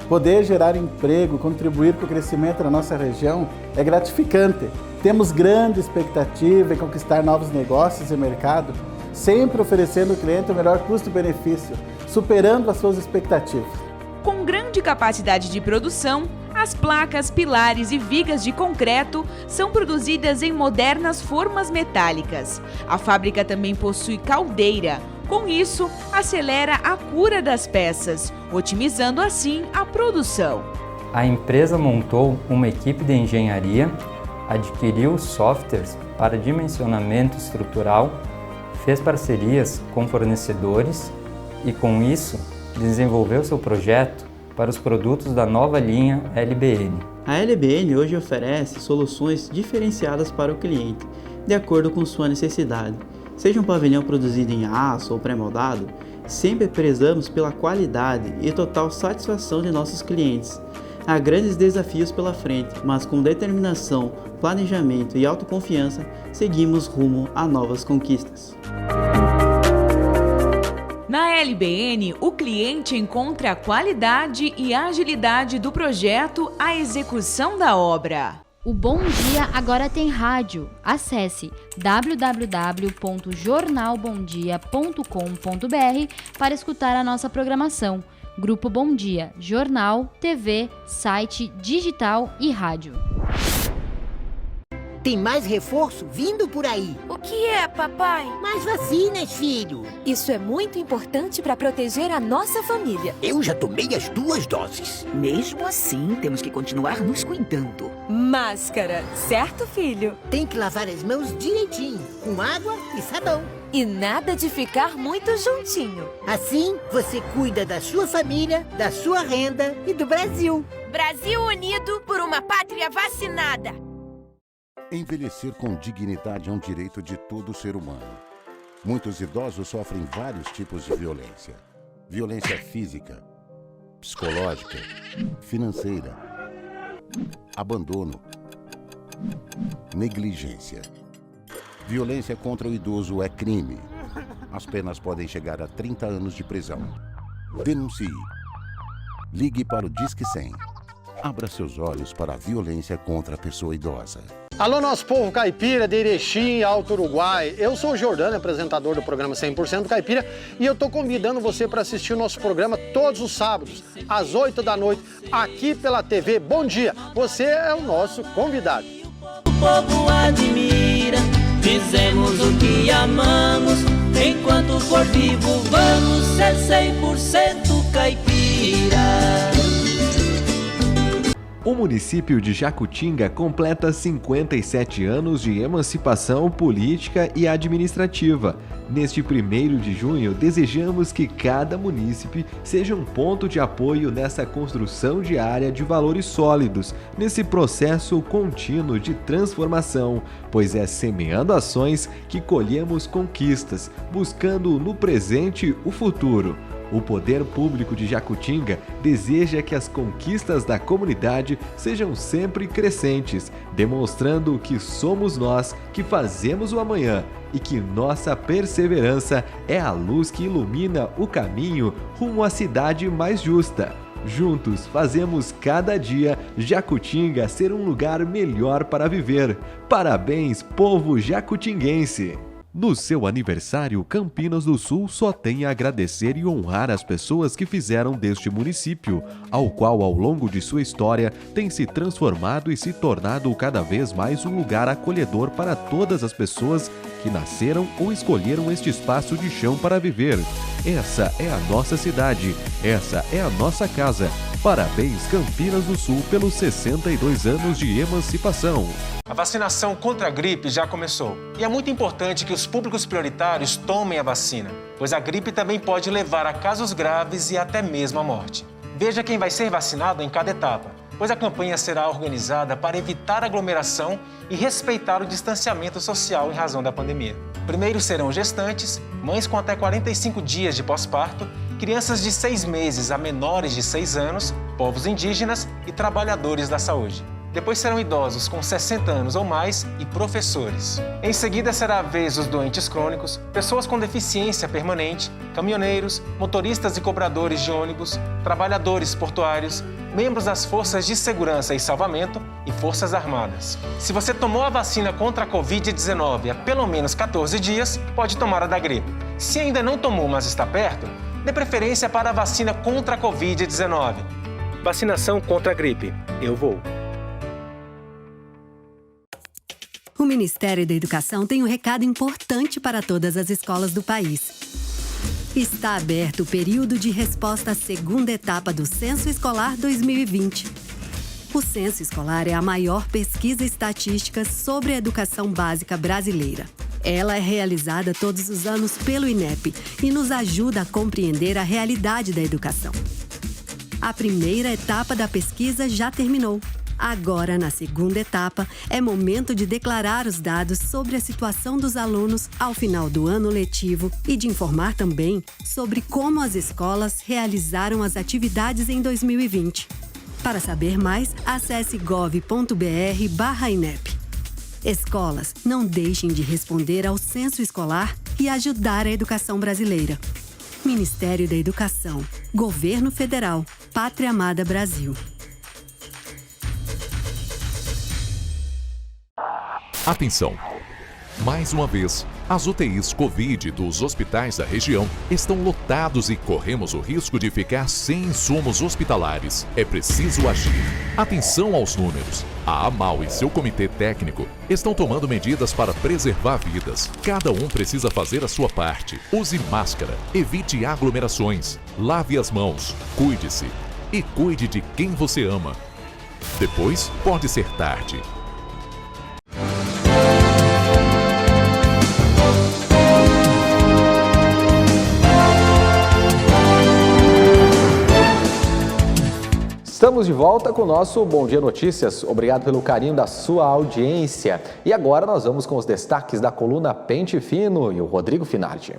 [SPEAKER 21] Poder gerar emprego, contribuir para o crescimento da nossa região é gratificante. Temos grande expectativa em conquistar novos negócios e mercado, sempre oferecendo ao cliente o melhor custo-benefício, superando as suas expectativas.
[SPEAKER 20] Com grande capacidade de produção, as placas, pilares e vigas de concreto são produzidas em modernas formas metálicas. A fábrica também possui caldeira. Com isso, acelera a cura das peças, otimizando assim a produção.
[SPEAKER 22] A empresa montou uma equipe de engenharia, adquiriu softwares para dimensionamento estrutural, fez parcerias com fornecedores e, com isso, desenvolveu seu projeto para os produtos da nova linha LBN.
[SPEAKER 23] A LBN hoje oferece soluções diferenciadas para o cliente, de acordo com sua necessidade. Seja um pavilhão produzido em aço ou pré-moldado, sempre prezamos pela qualidade e total satisfação de nossos clientes. Há grandes desafios pela frente, mas com determinação, planejamento e autoconfiança, seguimos rumo a novas conquistas.
[SPEAKER 20] Na LBN, o cliente encontra a qualidade e agilidade do projeto à execução da obra.
[SPEAKER 24] O Bom Dia agora tem rádio. Acesse www.jornalbomdia.com.br para escutar a nossa programação. Grupo Bom Dia, jornal, TV, site, digital e rádio.
[SPEAKER 25] Tem mais reforço vindo por aí.
[SPEAKER 26] O que é, papai?
[SPEAKER 25] Mais vacinas, filho.
[SPEAKER 26] Isso é muito importante para proteger a nossa família.
[SPEAKER 25] Eu já tomei as 2 doses.
[SPEAKER 27] Mesmo assim, temos que continuar nos cuidando.
[SPEAKER 26] Máscara, certo, filho?
[SPEAKER 25] Tem que lavar as mãos direitinho, com água e sabão.
[SPEAKER 26] E nada de ficar muito juntinho.
[SPEAKER 25] Assim, você cuida da sua família, da sua renda e do Brasil.
[SPEAKER 26] Brasil unido por uma pátria vacinada.
[SPEAKER 28] Envelhecer com dignidade é um direito de todo ser humano. Muitos idosos sofrem vários tipos de violência. Violência física, psicológica, financeira, abandono, negligência. Violência contra o idoso é crime. As penas podem chegar a 30 anos de prisão. Denuncie. Ligue para o Disque 100. Abra seus olhos para a violência contra a pessoa idosa.
[SPEAKER 29] Alô, nosso povo caipira de Erechim, Alto Uruguai. Eu sou o Jordano, apresentador do programa 100% Caipira, e eu tô convidando você para assistir o nosso programa todos os sábados, às 8 da noite, aqui pela TV Bom Dia. Você é o nosso convidado.
[SPEAKER 30] O povo admira, fizemos o que amamos, enquanto for vivo vamos ser 100% caipira.
[SPEAKER 1] O município de Jacutinga completa 57 anos de emancipação política e administrativa. Neste 1º de junho, desejamos que cada munícipe seja um ponto de apoio nessa construção diária de valores sólidos, nesse processo contínuo de transformação, pois é semeando ações que colhemos conquistas, buscando no presente o futuro.
[SPEAKER 3] O Poder Público de Jacutinga deseja que as conquistas da comunidade sejam sempre crescentes, demonstrando que somos nós que fazemos o amanhã e que nossa perseverança é a luz que ilumina o caminho rumo à cidade mais justa. Juntos fazemos cada dia Jacutinga ser um lugar melhor para viver. Parabéns, povo jacutinguense! No seu aniversário, Campinas do Sul só tem a agradecer e honrar as pessoas que fizeram deste município, ao qual ao longo de sua história tem se transformado e se tornado cada vez mais um lugar acolhedor para todas as pessoas que nasceram ou escolheram este espaço de chão para viver. Essa é a nossa cidade, essa é a nossa casa. Parabéns, Campinas do Sul, pelos 62 anos de emancipação.
[SPEAKER 4] A vacinação contra a gripe já começou. E é muito importante que os públicos prioritários tomem a vacina, pois a gripe também pode levar a casos graves e até mesmo a morte. Veja quem vai ser vacinado em cada etapa, pois a campanha será organizada para evitar aglomeração e respeitar o distanciamento social em razão da pandemia. Primeiro serão gestantes, mães com até 45 dias de pós-parto, crianças de 6 meses a menores de 6 anos, povos indígenas e trabalhadores da saúde. Depois serão idosos com 60 anos ou mais e professores. Em seguida será a vez dos doentes crônicos, pessoas com deficiência permanente, caminhoneiros, motoristas e cobradores de ônibus, trabalhadores portuários, membros das forças de segurança e salvamento e forças armadas. Se você tomou a vacina contra a Covid-19 há pelo menos 14 dias, pode tomar a da gripe. Se ainda não tomou, mas está perto, dê preferência para a vacina contra a Covid-19. Vacinação contra a gripe. Eu vou.
[SPEAKER 5] O Ministério da Educação tem um recado importante para todas as escolas do país. Está aberto o período de resposta à segunda etapa do Censo Escolar 2020. O Censo Escolar é a maior pesquisa estatística sobre a educação básica brasileira. Ela é realizada todos os anos pelo INEP e nos ajuda a compreender a realidade da educação. A primeira etapa da pesquisa já terminou. Agora, na segunda etapa, é momento de declarar os dados sobre a situação dos alunos ao final do ano letivo e de informar também sobre como as escolas realizaram as atividades em 2020. Para saber mais, acesse gov.br/INEP. Escolas, não deixem de responder ao censo escolar e ajudar a educação brasileira. Ministério da Educação, Governo Federal, Pátria Amada Brasil.
[SPEAKER 6] Atenção! Mais uma vez, as UTIs Covid dos hospitais da região estão lotados e corremos o risco de ficar sem insumos hospitalares. É preciso agir. Atenção aos números. A AMAL e seu comitê técnico estão tomando medidas para preservar vidas. Cada um precisa fazer a sua parte. Use máscara, evite aglomerações, lave as mãos, cuide-se e cuide de quem você ama. Depois pode ser tarde.
[SPEAKER 1] Estamos de volta com o nosso Bom Dia Notícias. Obrigado pelo carinho da sua audiência. E agora nós vamos com os destaques da coluna Pente Fino e o Rodrigo Finardi.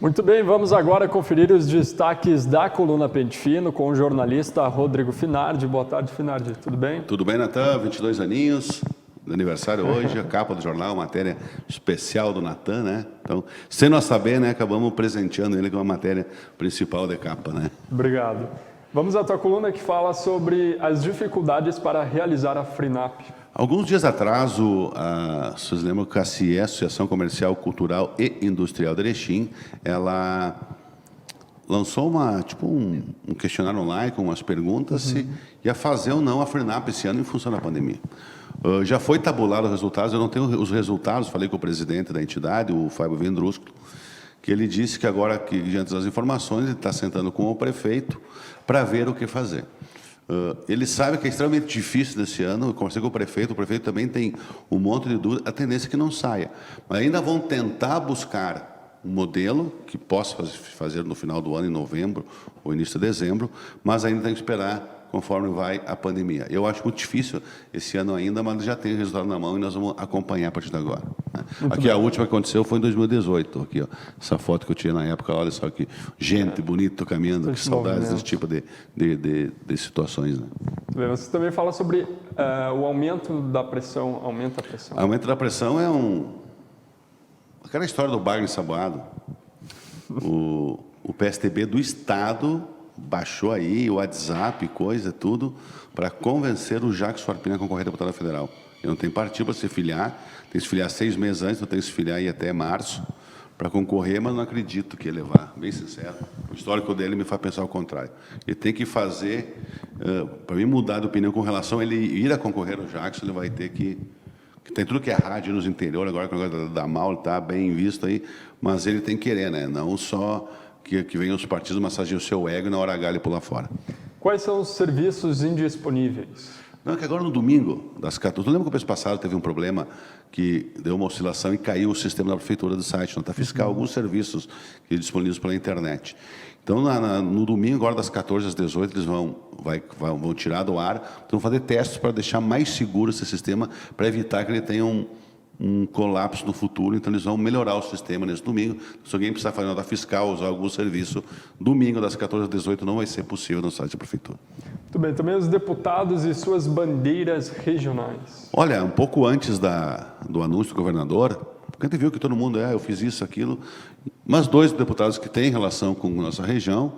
[SPEAKER 2] Muito bem, vamos agora conferir os destaques da coluna Pente Fino com o jornalista Rodrigo Finardi. Boa tarde, Finardi. Tudo bem?
[SPEAKER 7] Tudo bem, Natan? 22 aninhos. Do aniversário hoje, a capa do jornal, matéria especial do Natan, né? Então, sem nós saber, né, acabamos presenteando ele com a matéria principal da capa, né?
[SPEAKER 2] Obrigado. Vamos à tua coluna que fala sobre as dificuldades para realizar a FRINAP.
[SPEAKER 7] Alguns dias atrás, vocês lembram que a CIE, Associação Comercial, Cultural e Industrial de Erechim, ela lançou um questionário online com umas perguntas se ia fazer ou não a FRINAP esse ano em função da pandemia. Já foi tabulado os resultados, eu não tenho os resultados, falei com o presidente da entidade, o Fábio Vendrusco, que ele disse que agora, que diante das informações, ele está sentando com o prefeito para ver o que fazer. Ele sabe que é extremamente difícil nesse ano, eu conversei com o prefeito também tem um monte de dúvidas, a tendência é que não saia. Mas ainda vão tentar buscar um modelo que possa fazer no final do ano, em novembro ou início de dezembro, mas ainda tem que esperar conforme vai a pandemia. Eu acho muito difícil esse ano ainda, mas já tem o resultado na mão e nós vamos acompanhar a partir de agora. Né? Aqui a última que aconteceu foi em 2018. Aqui, ó, essa foto que eu tirei na época, olha só que gente bonito caminhando, que saudades desse tipo de situações. Né?
[SPEAKER 2] Você também fala sobre o aumento da pressão, aumenta a pressão.
[SPEAKER 7] Aumento da pressão é aquela história do bairro ensaboado. O PSDB do Estado baixou aí o WhatsApp, coisa, tudo, para convencer o Jacques Farpin a concorrer a deputado federal. Ele não tem partido para se filiar, tem que se filiar 6 meses antes, não tem que se filiar aí até março para concorrer, mas não acredito que ele levar, bem sincero. O histórico dele me faz pensar o contrário. Ele tem que fazer, para mim mudar de opinião com relação a ele ir a concorrer ao Jacques, ele vai ter que tem tudo que é rádio nos interior, agora com o negócio da mal, está bem visto aí, mas ele tem que querer, né? Não só que venham os partidos massageiam o seu ego e na hora H ele pular fora.
[SPEAKER 2] Quais são os serviços indisponíveis?
[SPEAKER 7] Não, é que agora no domingo, das 14... Eu lembro que o mês passado teve um problema que deu uma oscilação e caiu o sistema da prefeitura do site, nota fiscal, alguns serviços que disponíveis pela internet. Então, no domingo, agora das 14 às 18, eles vão tirar do ar, vão fazer testes para deixar mais seguro esse sistema, para evitar que ele tenha um colapso no futuro. Então, eles vão melhorar o sistema nesse domingo. Se alguém precisar fazer nota fiscal, usar algum serviço, domingo, das 14 às 18, não vai ser possível no site da prefeitura.
[SPEAKER 2] Muito bem. Também os deputados e suas bandeiras regionais.
[SPEAKER 7] Olha, um pouco antes do anúncio do governador, porque a gente viu que todo mundo, eu fiz isso, aquilo, mas 2 deputados que têm relação com nossa região,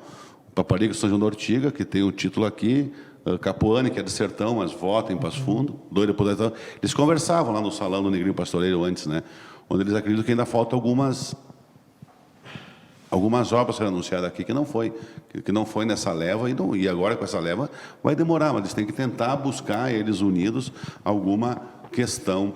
[SPEAKER 7] o Paparico São João da Ortiga, que tem o título aqui, Capuane, que é de Sertão, mas vota em Passo Fundo, 2 deputados, eles conversavam lá no salão do Negrinho Pastoreiro antes, né, onde eles acreditam que ainda faltam algumas obras serão anunciadas aqui que não foi nessa leva, e agora com essa leva vai demorar, mas eles têm que tentar buscar, eles unidos, alguma questão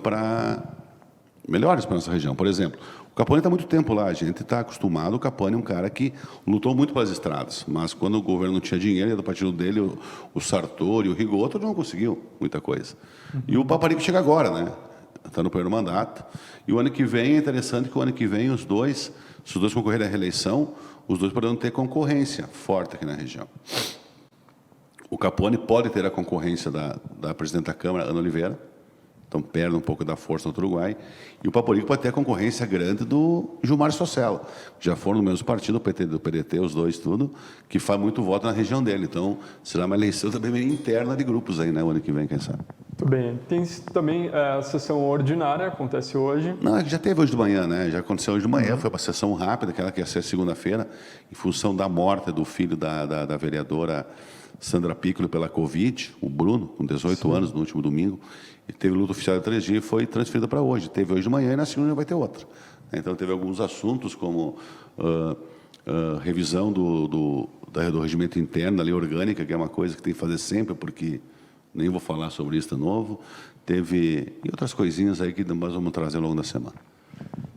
[SPEAKER 7] melhores para a nossa região. Por exemplo, o Capone está há muito tempo lá, a gente está acostumado, o Capone é um cara que lutou muito pelas estradas, mas quando o governo não tinha dinheiro, era do partido dele, o Sartori, o Rigoto, não conseguiu muita coisa. E o Paparico chega agora, né? Está no primeiro mandato, e o ano que vem, é interessante que o ano que vem se os dois concorrerem à reeleição, os dois poderão ter concorrência forte aqui na região. O Capone pode ter a concorrência da presidente da Câmara, Ana Oliveira, então perde um pouco da força no Uruguai, e o Paporico pode ter a concorrência grande do Gilmar Socella, já foram no mesmo partido, do PDT, os dois, tudo, que faz muito voto na região dele. Então, será uma eleição também meio interna de grupos aí, né, o ano que vem, quem sabe.
[SPEAKER 2] Muito bem. Tem também a sessão ordinária, acontece hoje.
[SPEAKER 7] Não, já teve hoje de manhã, né? Já aconteceu hoje de manhã, foi uma sessão rápida, aquela que ia ser segunda-feira, em função da morte do filho da vereadora Sandra Piccolo pela Covid, o Bruno, com 18 anos, no último domingo. E teve luta oficial de 3 dias e foi transferida para hoje. Teve hoje de manhã e na segunda vai ter outra. Então, teve alguns assuntos como revisão do regimento interno, da lei orgânica, que é uma coisa que tem que fazer sempre, porque nem vou falar sobre isso de novo. Teve e outras coisinhas aí que nós vamos trazer ao longo da semana.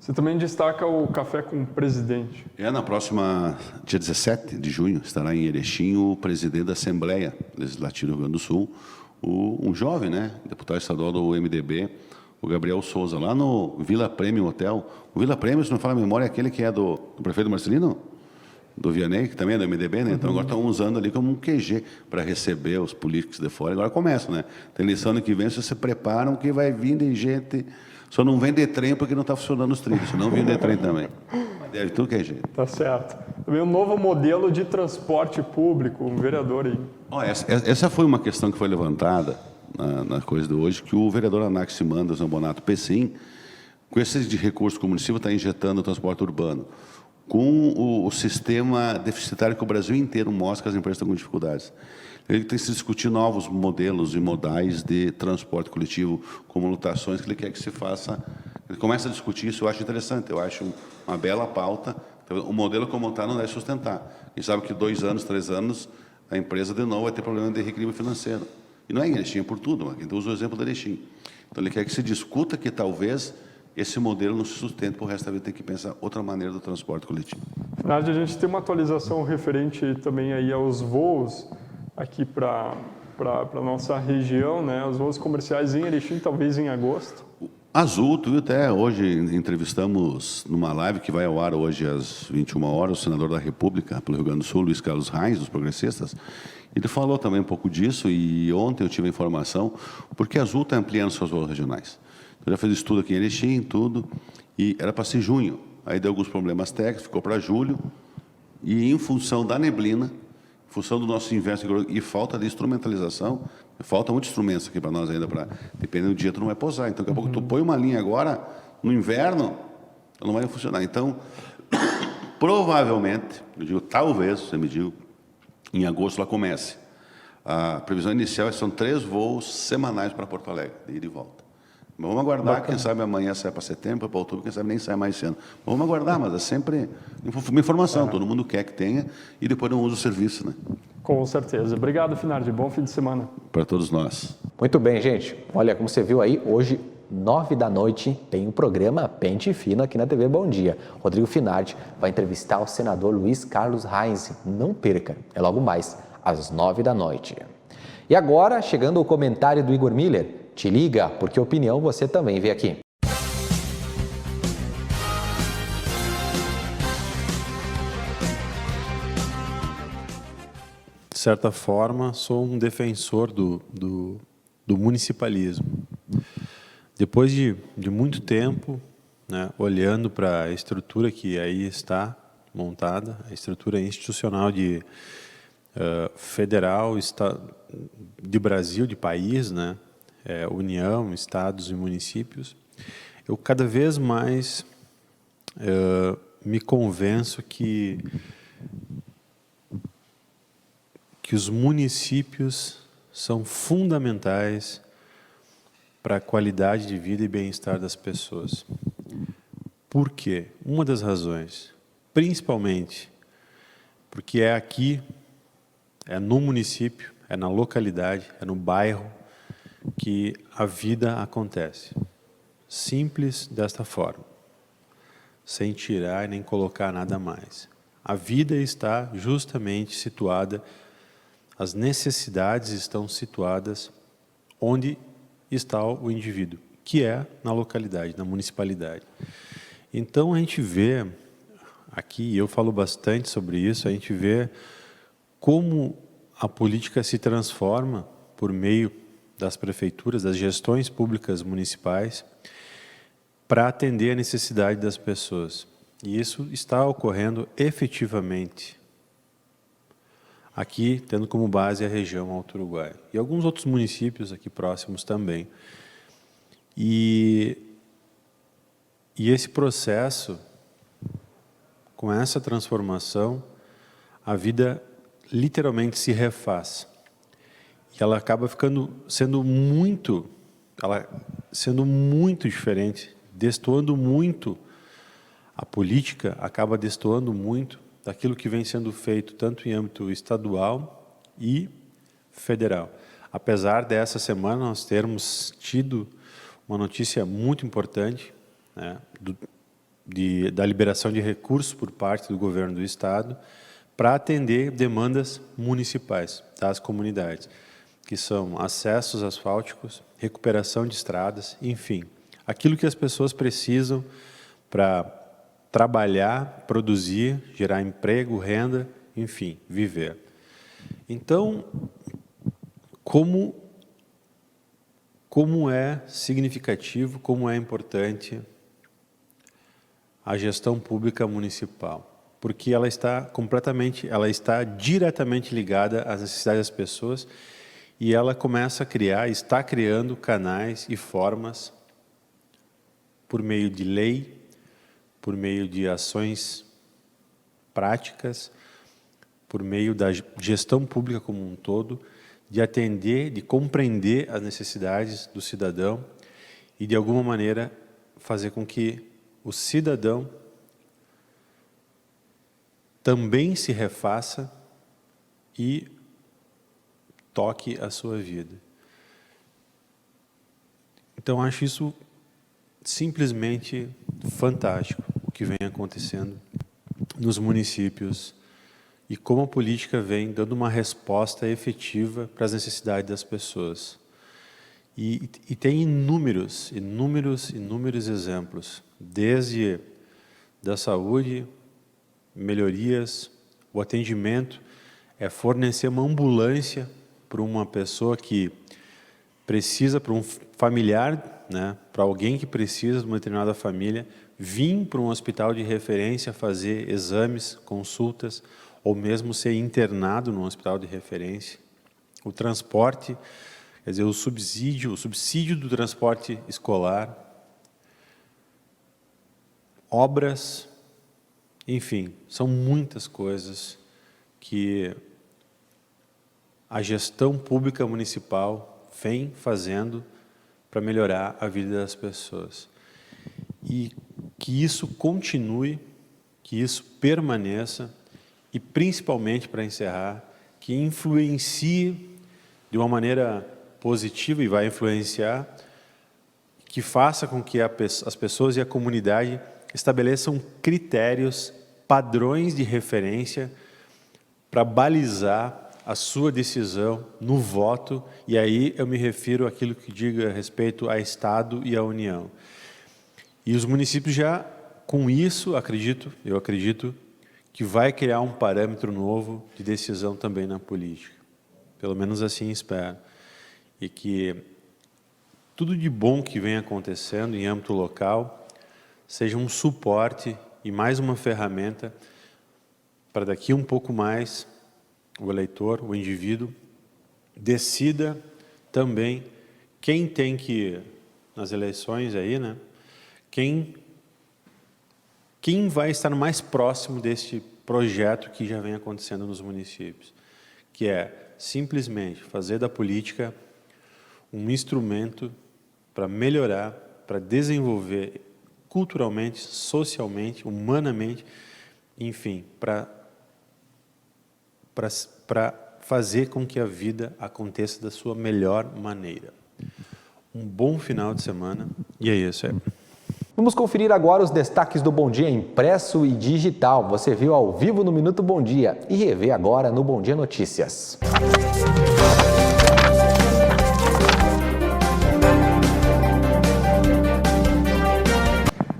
[SPEAKER 2] Você também destaca o Café com o Presidente.
[SPEAKER 7] Na próxima, dia 17 de junho, estará em Erechim o presidente da Assembleia Legislativa do Rio Grande do Sul, um jovem, né, deputado estadual do MDB, o Gabriel Souza, lá no Vila Prêmio Hotel. O Vila Prêmio, se não fala a memória, é aquele que é do prefeito Marcelino, do Vianney, que também é do MDB, né? Então agora estão usando ali como um QG para receber os políticos de fora. Agora começa, né? Tem eleição ano que vem, vocês se preparam que vai vir de gente... Só não vem de trem porque não está funcionando os trilhos, senão vem de trem também. Mas deve tudo que é jeito.
[SPEAKER 2] Tá certo. Também um novo modelo de transporte público, um vereador aí.
[SPEAKER 7] Essa foi uma questão que foi levantada na coisa de hoje, que o vereador Anaximandas Zambonato Pessim, com esses de recursos que o município está injetando no transporte urbano, com o sistema deficitário que o Brasil inteiro mostra que as empresas estão com dificuldades. Ele tem que se discutir novos modelos e modais de transporte coletivo, como lotações, que ele quer que se faça. Ele começa a discutir isso, eu acho interessante, eu acho uma bela pauta. O modelo como está não deve sustentar. A gente sabe que 2 anos, 3 anos, a empresa de novo vai ter problema de reequilíbrio financeiro. E não é em Erechim, é por tudo. A gente usa o exemplo do Erechim. Então ele quer que se discuta que talvez esse modelo não se sustente, por o resto da vida tem que pensar outra maneira do transporte coletivo.
[SPEAKER 2] Nádia, a gente tem uma atualização referente também aí aos voos aqui para a nossa região, né? Os voos comerciais em Erechim, talvez em agosto.
[SPEAKER 7] Azul, tu viu, até hoje entrevistamos numa live que vai ao ar hoje às 21 horas, o senador da República pelo Rio Grande do Sul, Luiz Carlos Reis, dos progressistas. Ele falou também um pouco disso e ontem eu tive a informação, porque a Azul está ampliando seus voos regionais. Eu já fiz estudo aqui em Erechim, tudo, e era para ser junho. Aí deu alguns problemas técnicos, ficou para julho, e em função da neblina, em função do nosso inverno e falta de instrumentalização, falta muitos instrumentos aqui para nós ainda, dependendo do dia, tu não vai pousar. Então, daqui a pouco tu põe uma linha agora, no inverno, não vai funcionar. Então, provavelmente, eu digo talvez, você me diga, em agosto ela comece. A previsão inicial são 3 voos semanais para Porto Alegre, de ida e volta. Mas vamos aguardar, quem sabe amanhã sai para setembro, para outubro, quem sabe nem sai mais esse ano. Vamos aguardar, mas é sempre uma informação, todo mundo quer que tenha, e depois não usa o serviço, né?
[SPEAKER 2] Com certeza. Obrigado, Finardi. Bom fim de semana.
[SPEAKER 7] Para todos nós.
[SPEAKER 1] Muito bem, gente. Olha, como você viu aí, hoje, 9 da noite, tem um programa Pente Fino aqui na TV Bom Dia. Rodrigo Finardi vai entrevistar o senador Luiz Carlos Reis. Não perca, é logo mais, às 9 da noite. E agora, chegando o comentário do Igor Miller. Te liga, porque opinião você também vê aqui.
[SPEAKER 8] De certa forma, sou um defensor do municipalismo. Depois de muito tempo, né, olhando para a estrutura que aí está montada, a estrutura institucional de federal, de Brasil, de país, né, União, estados e municípios, eu cada vez mais me convenço que os municípios são fundamentais para a qualidade de vida e bem-estar das pessoas. Por quê? Uma das razões, principalmente porque é aqui, é no município, é na localidade, é no bairro, que a vida acontece. Simples desta forma, sem tirar nem colocar nada mais. A vida está justamente situada, as necessidades estão situadas onde está o indivíduo, que é na localidade, na municipalidade. Então a gente vê, aqui eu falo bastante sobre isso, a gente vê como a política se transforma por meio das prefeituras, das gestões públicas municipais, para atender a necessidade das pessoas. E isso está ocorrendo efetivamente aqui, tendo como base a região Alto Uruguai. E alguns outros municípios aqui próximos também. E esse processo, com essa transformação, a vida literalmente se refaz. E ela acaba sendo muito diferente, destoando muito, a política acaba destoando muito daquilo que vem sendo feito tanto em âmbito estadual e federal. Apesar dessa semana nós termos tido uma notícia muito importante, né, da liberação de recursos por parte do governo do estado para atender demandas municipais das comunidades, que são acessos asfálticos, recuperação de estradas, enfim, aquilo que as pessoas precisam para trabalhar, produzir, gerar emprego, renda, enfim, viver. Então, como é significativo, como é importante a gestão pública municipal, porque ela está diretamente ligada às necessidades das pessoas e ela está criando canais e formas por meio de lei, por meio de ações práticas, por meio da gestão pública como um todo, de atender, de compreender as necessidades do cidadão e, de alguma maneira, fazer com que o cidadão também se refaça e toque a sua vida. Então, acho isso simplesmente fantástico, o que vem acontecendo nos municípios e como a política vem dando uma resposta efetiva para as necessidades das pessoas. E tem inúmeros exemplos, desde da saúde, melhorias, o atendimento, é fornecer uma ambulância para uma pessoa que precisa, para um familiar, né, para alguém que precisa de uma determinada família, vir para um hospital de referência fazer exames, consultas, ou mesmo ser internado num hospital de referência. O transporte, quer dizer, o subsídio do transporte escolar, obras, enfim, são muitas coisas que a gestão pública municipal vem fazendo para melhorar a vida das pessoas. E que isso continue, que isso permaneça e, principalmente, para encerrar, que influencie de uma maneira positiva, e vai influenciar, que faça com que as pessoas e a comunidade estabeleçam critérios, padrões de referência para balizar a sua decisão no voto, e aí eu me refiro àquilo que diga respeito a Estado e à União. E os municípios já, com isso, eu acredito, que vai criar um parâmetro novo de decisão também na política. Pelo menos assim espero. E que tudo de bom que vem acontecendo em âmbito local seja um suporte e mais uma ferramenta para daqui um pouco mais o eleitor, o indivíduo, decida também quem tem que, nas eleições aí, né, quem vai estar mais próximo deste projeto que já vem acontecendo nos municípios, que é simplesmente fazer da política um instrumento para melhorar, para desenvolver culturalmente, socialmente, humanamente, enfim, para fazer com que a vida aconteça da sua melhor maneira. Um bom final de semana, e é isso aí.
[SPEAKER 1] Vamos conferir agora os destaques do Bom Dia impresso e digital. Você viu ao vivo no Minuto Bom Dia e revê agora no Bom Dia Notícias.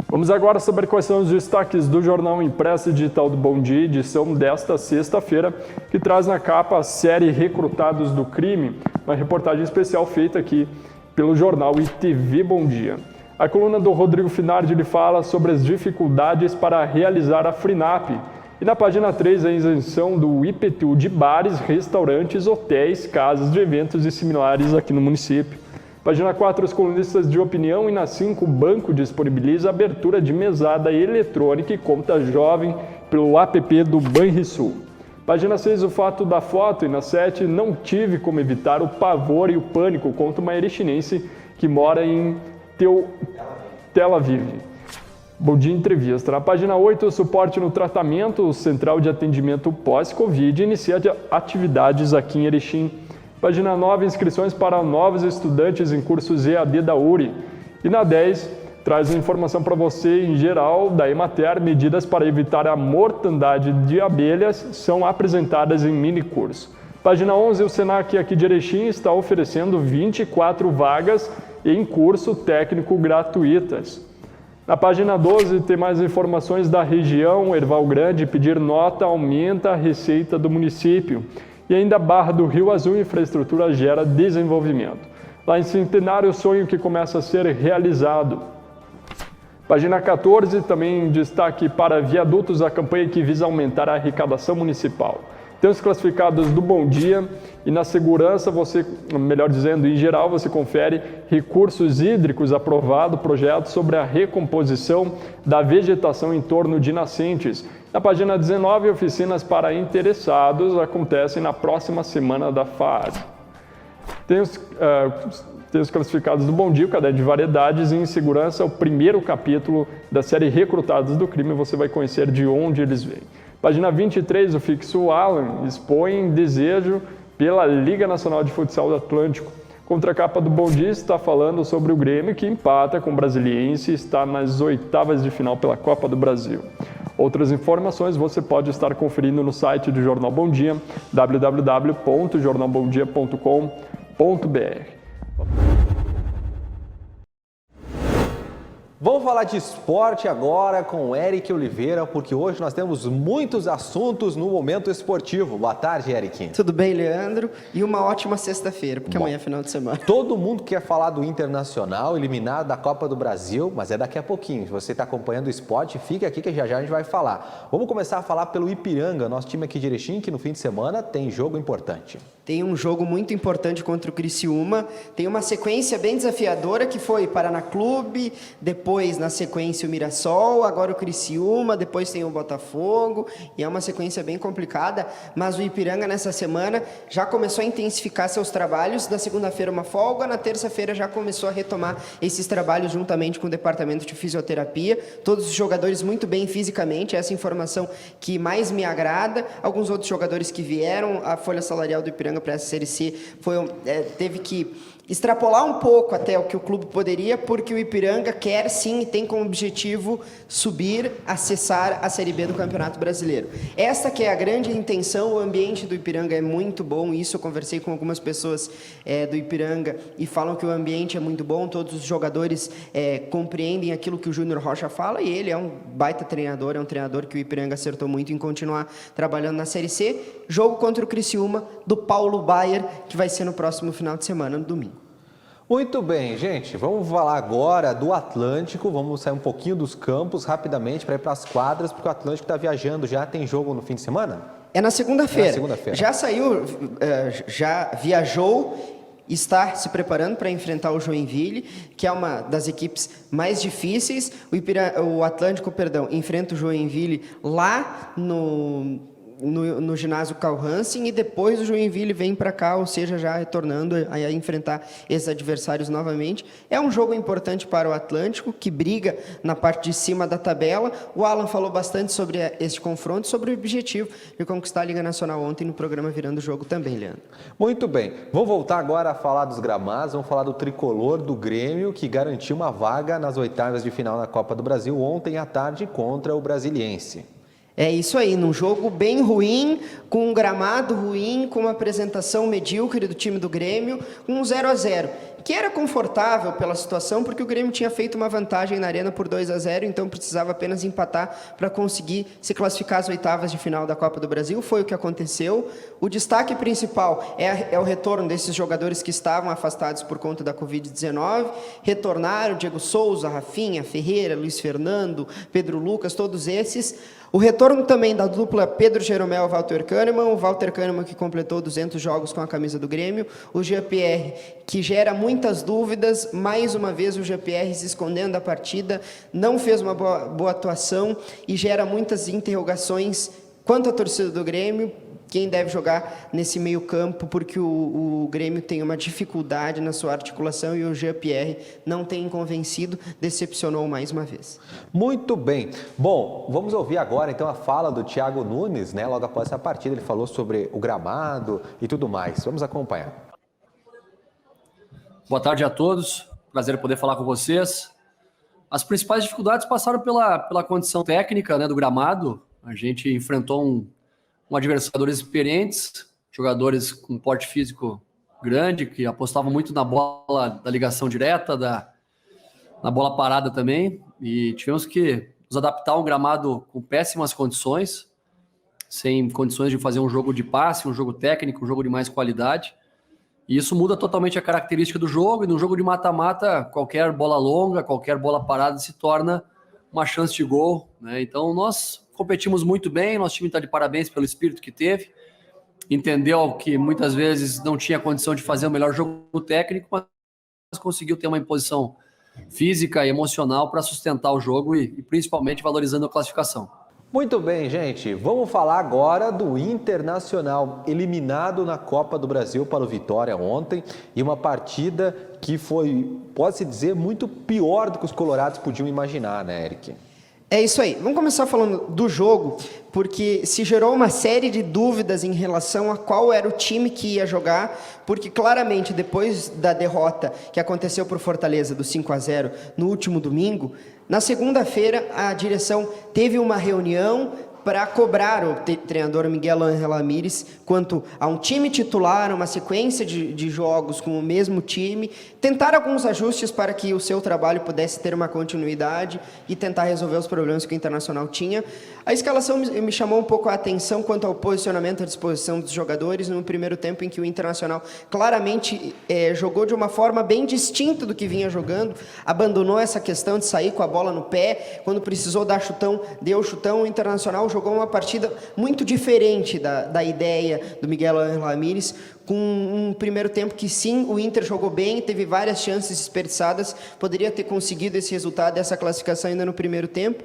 [SPEAKER 2] Vamos agora saber quais são os destaques do Jornal Impresso e Digital do Bom Dia, edição desta sexta-feira, que traz na capa a série Recrutados do Crime, uma reportagem especial feita aqui pelo Jornal e TV Bom Dia. A coluna do Rodrigo Finardi ele fala sobre as dificuldades para realizar a FRINAP. E na página 3, a isenção do IPTU de bares, restaurantes, hotéis, casas de eventos e similares aqui no município. Página 4, os colunistas de opinião. E na 5, o banco disponibiliza a abertura de mesada eletrônica e conta jovem pelo app do Banrisul. Página 6, o fato da foto. E na 7, não tive como evitar o pavor e o pânico, conta uma erechinense que mora em Tel Aviv. Bom Dia Entrevista. Na página 8, o suporte no tratamento. O Central de Atendimento Pós-Covid inicia atividades aqui em Erechim. Página 9, inscrições para novos estudantes em cursos EAD da URI. E na 10, traz informação para você em geral da Emater. Medidas para evitar a mortandade de abelhas são apresentadas em mini curso. Página 11, o Senac aqui de Erechim está oferecendo 24 vagas em curso técnico gratuitas. Na página 12, tem mais informações da região. Erval Grande, pedir nota aumenta a receita do município. E ainda Barra do Rio Azul, infraestrutura gera desenvolvimento. Lá em Centenário, o sonho que começa a ser realizado. Página 14, também destaque para viadutos, a campanha que visa aumentar a arrecadação municipal. Tem os classificados do Bom Dia e na segurança, melhor dizendo, em geral, você confere recursos hídricos aprovado, projeto sobre a recomposição da vegetação em torno de nascentes. Na página 19, oficinas para interessados acontecem na próxima semana da fase. Tem os classificados do Bom Dia, o caderno de variedades, e em segurança, o primeiro capítulo da série Recrutados do Crime, você vai conhecer de onde eles vêm. Página 23, o fixo Alan expõe desejo pela Liga Nacional de Futsal do Atlântico. Contracapa do Bom Dia está falando sobre o Grêmio, que empata com o Brasiliense e está nas oitavas de final pela Copa do Brasil. Outras informações você pode estar conferindo no site do Jornal Bom Dia, www.jornalbomdia.com.br.
[SPEAKER 1] Vamos falar de esporte agora com o Eric Oliveira, porque hoje nós temos muitos assuntos no momento esportivo. Boa tarde, Eric.
[SPEAKER 9] Tudo bem, Leandro? E uma ótima sexta-feira, porque amanhã é final de semana.
[SPEAKER 1] Todo mundo quer falar do Internacional, eliminado da Copa do Brasil, mas é daqui a pouquinho. Se você está acompanhando o esporte, fica aqui que já a gente vai falar. Vamos começar a falar pelo Ipiranga, nosso time aqui de Erechim, que no fim de semana tem jogo importante.
[SPEAKER 9] Tem um jogo muito importante contra o Criciúma, tem uma sequência bem desafiadora que foi Paraná Clube, depois na sequência o Mirassol, agora o Criciúma, depois tem o Botafogo, e é uma sequência bem complicada, mas o Ipiranga nessa semana já começou a intensificar seus trabalhos, na segunda-feira uma folga, na terça-feira já começou a retomar esses trabalhos juntamente com o departamento de fisioterapia, todos os jogadores muito bem fisicamente, essa informação que mais me agrada, alguns outros jogadores que vieram, a folha salarial do Ipiranga para essa Série C teve que extrapolar um pouco até o que o clube poderia, porque o Ipiranga quer sim e tem como objetivo subir, acessar a Série B do Campeonato Brasileiro. Essa que é a grande intenção, o ambiente do Ipiranga é muito bom, isso eu conversei com algumas pessoas do Ipiranga e falam que o ambiente é muito bom, todos os jogadores compreendem aquilo que o Júnior Rocha fala e ele é um baita treinador, é um treinador que o Ipiranga acertou muito em continuar trabalhando na Série C. Jogo contra o Criciúma, do Paulo Baier, que vai ser no próximo final de semana, no domingo.
[SPEAKER 1] Muito bem, gente, vamos falar agora do Atlântico, vamos sair um pouquinho dos campos rapidamente para ir para as quadras, porque o Atlântico está viajando, já tem jogo no fim de semana?
[SPEAKER 9] É na segunda-feira. Já saiu, já viajou, está se preparando para enfrentar o Joinville, que é uma das equipes mais difíceis. O Atlântico, enfrenta o Joinville lá no ginásio Carl Hansen e depois o Joinville vem para cá, ou seja, já retornando a enfrentar esses adversários novamente. É um jogo importante para o Atlântico, que briga na parte de cima da tabela. O Alan falou bastante sobre esse confronto, sobre o objetivo de conquistar a Liga Nacional ontem no programa Virando o Jogo também, Leandro.
[SPEAKER 1] Muito bem, vamos voltar agora a falar dos gramados, vamos falar do tricolor do Grêmio, que garantiu uma vaga nas oitavas de final na Copa do Brasil ontem à tarde contra o Brasiliense.
[SPEAKER 9] É isso aí, num jogo bem ruim, com um gramado ruim, com uma apresentação medíocre do time do Grêmio, um 0-0, que era confortável pela situação, porque o Grêmio tinha feito uma vantagem na Arena por 2-0, então precisava apenas empatar para conseguir se classificar às oitavas de final da Copa do Brasil, foi o que aconteceu. O destaque principal é o retorno desses jogadores que estavam afastados por conta da Covid-19, retornaram Diego Souza, Rafinha, Ferreira, Luiz Fernando, Pedro Lucas, todos esses. O retorno também da dupla Pedro Jeromel e Walter Kahneman, o Walter Kahneman que completou 200 jogos com a camisa do Grêmio, o Jean-Pierre que gera muitas dúvidas, mais uma vez o Jean-Pierre se escondendo da partida, não fez uma boa atuação e gera muitas interrogações quanto à torcida do Grêmio, quem deve jogar nesse meio campo, porque o Grêmio tem uma dificuldade na sua articulação e o Jean-Pierre não tem convencido, decepcionou mais uma vez.
[SPEAKER 1] Muito bem. Bom, vamos ouvir agora então a fala do Thiago Nunes, né? Logo após essa partida ele falou sobre o gramado e tudo mais. Vamos acompanhar.
[SPEAKER 10] Boa tarde a todos, prazer poder falar com vocês. As principais dificuldades passaram pela condição técnica, né, do gramado. A gente enfrentou um adversários experientes, jogadores com porte físico grande, que apostavam muito na bola da ligação direta, na bola parada também, e tivemos que nos adaptar a um gramado com péssimas condições, sem condições de fazer um jogo de passe, um jogo técnico, um jogo de mais qualidade, e isso muda totalmente a característica do jogo, e no jogo de mata-mata, qualquer bola longa, qualquer bola parada se torna uma chance de gol, né? Então nós competimos muito bem, nosso time está de parabéns pelo espírito que teve, entendeu que muitas vezes não tinha condição de fazer o melhor jogo técnico, mas conseguiu ter uma imposição física e emocional para sustentar o jogo e principalmente valorizando a classificação.
[SPEAKER 1] Muito bem, gente. Vamos falar agora do Internacional, eliminado na Copa do Brasil para o Vitória ontem, e uma partida que foi, pode-se dizer, muito pior do que os colorados podiam imaginar, né, Eric?
[SPEAKER 9] É isso aí. Vamos começar falando do jogo, porque se gerou uma série de dúvidas em relação a qual era o time que ia jogar, porque claramente depois da derrota que aconteceu para o Fortaleza do 5-0 no último domingo, na segunda-feira a direção teve uma reunião, para cobrar o treinador Miguel Ángel Ramírez quanto a um time titular, uma sequência de jogos com o mesmo time, tentar alguns ajustes para que o seu trabalho pudesse ter uma continuidade e tentar resolver os problemas que o Internacional tinha. A escalação me chamou um pouco a atenção quanto ao posicionamento à disposição dos jogadores no primeiro tempo, em que o Internacional claramente jogou de uma forma bem distinta do que vinha jogando, abandonou essa questão de sair com a bola no pé, quando precisou dar chutão, deu chutão. O Internacional jogou uma partida muito diferente da ideia do Miguel Ángel Ramírez, com um primeiro tempo que sim, o Inter jogou bem, teve várias chances desperdiçadas, poderia ter conseguido esse resultado, essa classificação ainda no primeiro tempo.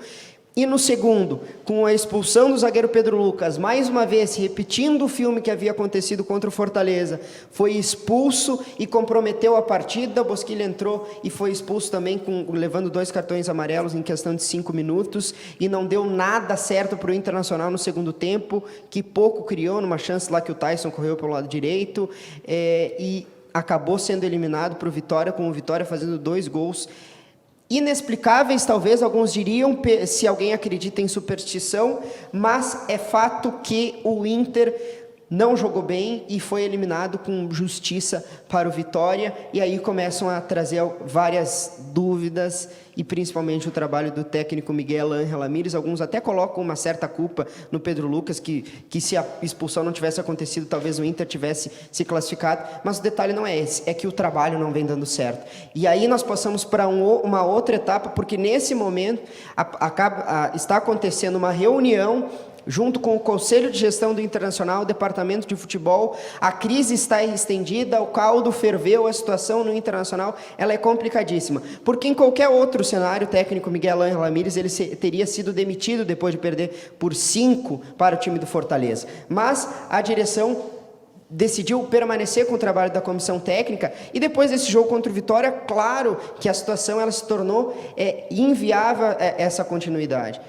[SPEAKER 9] E no segundo, com a expulsão do zagueiro Pedro Lucas, mais uma vez, repetindo o filme que havia acontecido contra o Fortaleza, foi expulso e comprometeu a partida. O Bosquilha entrou e foi expulso também, levando 2 cartões amarelos em questão de 5 minutos, e não deu nada certo para o Internacional no segundo tempo, que pouco criou, numa chance lá que o Tyson correu pelo lado direito, e acabou sendo eliminado para o Vitória, com o Vitória fazendo 2 gols inexplicáveis, talvez alguns diriam, se alguém acredita em superstição, mas é fato que o Inter não jogou bem e foi eliminado com justiça para o Vitória, e aí começam a trazer várias dúvidas, e principalmente o trabalho do técnico Miguel Ángel Ramírez. Alguns até colocam uma certa culpa no Pedro Lucas, que se a expulsão não tivesse acontecido, talvez o Inter tivesse se classificado, mas o detalhe não é esse, é que o trabalho não vem dando certo. E aí nós passamos para uma outra etapa, porque nesse momento está acontecendo uma reunião junto com o Conselho de Gestão do Internacional, o Departamento de Futebol. A crise está estendida, o caldo ferveu, a situação no Internacional ela é complicadíssima, porque em qualquer outro cenário, o técnico Miguel Ángel Ramírez ele teria sido demitido depois de perder por 5 para o time do Fortaleza, mas a direção decidiu permanecer com o trabalho da comissão técnica, e depois desse jogo contra o Vitória, claro que a situação ela se tornou inviável, essa continuidade.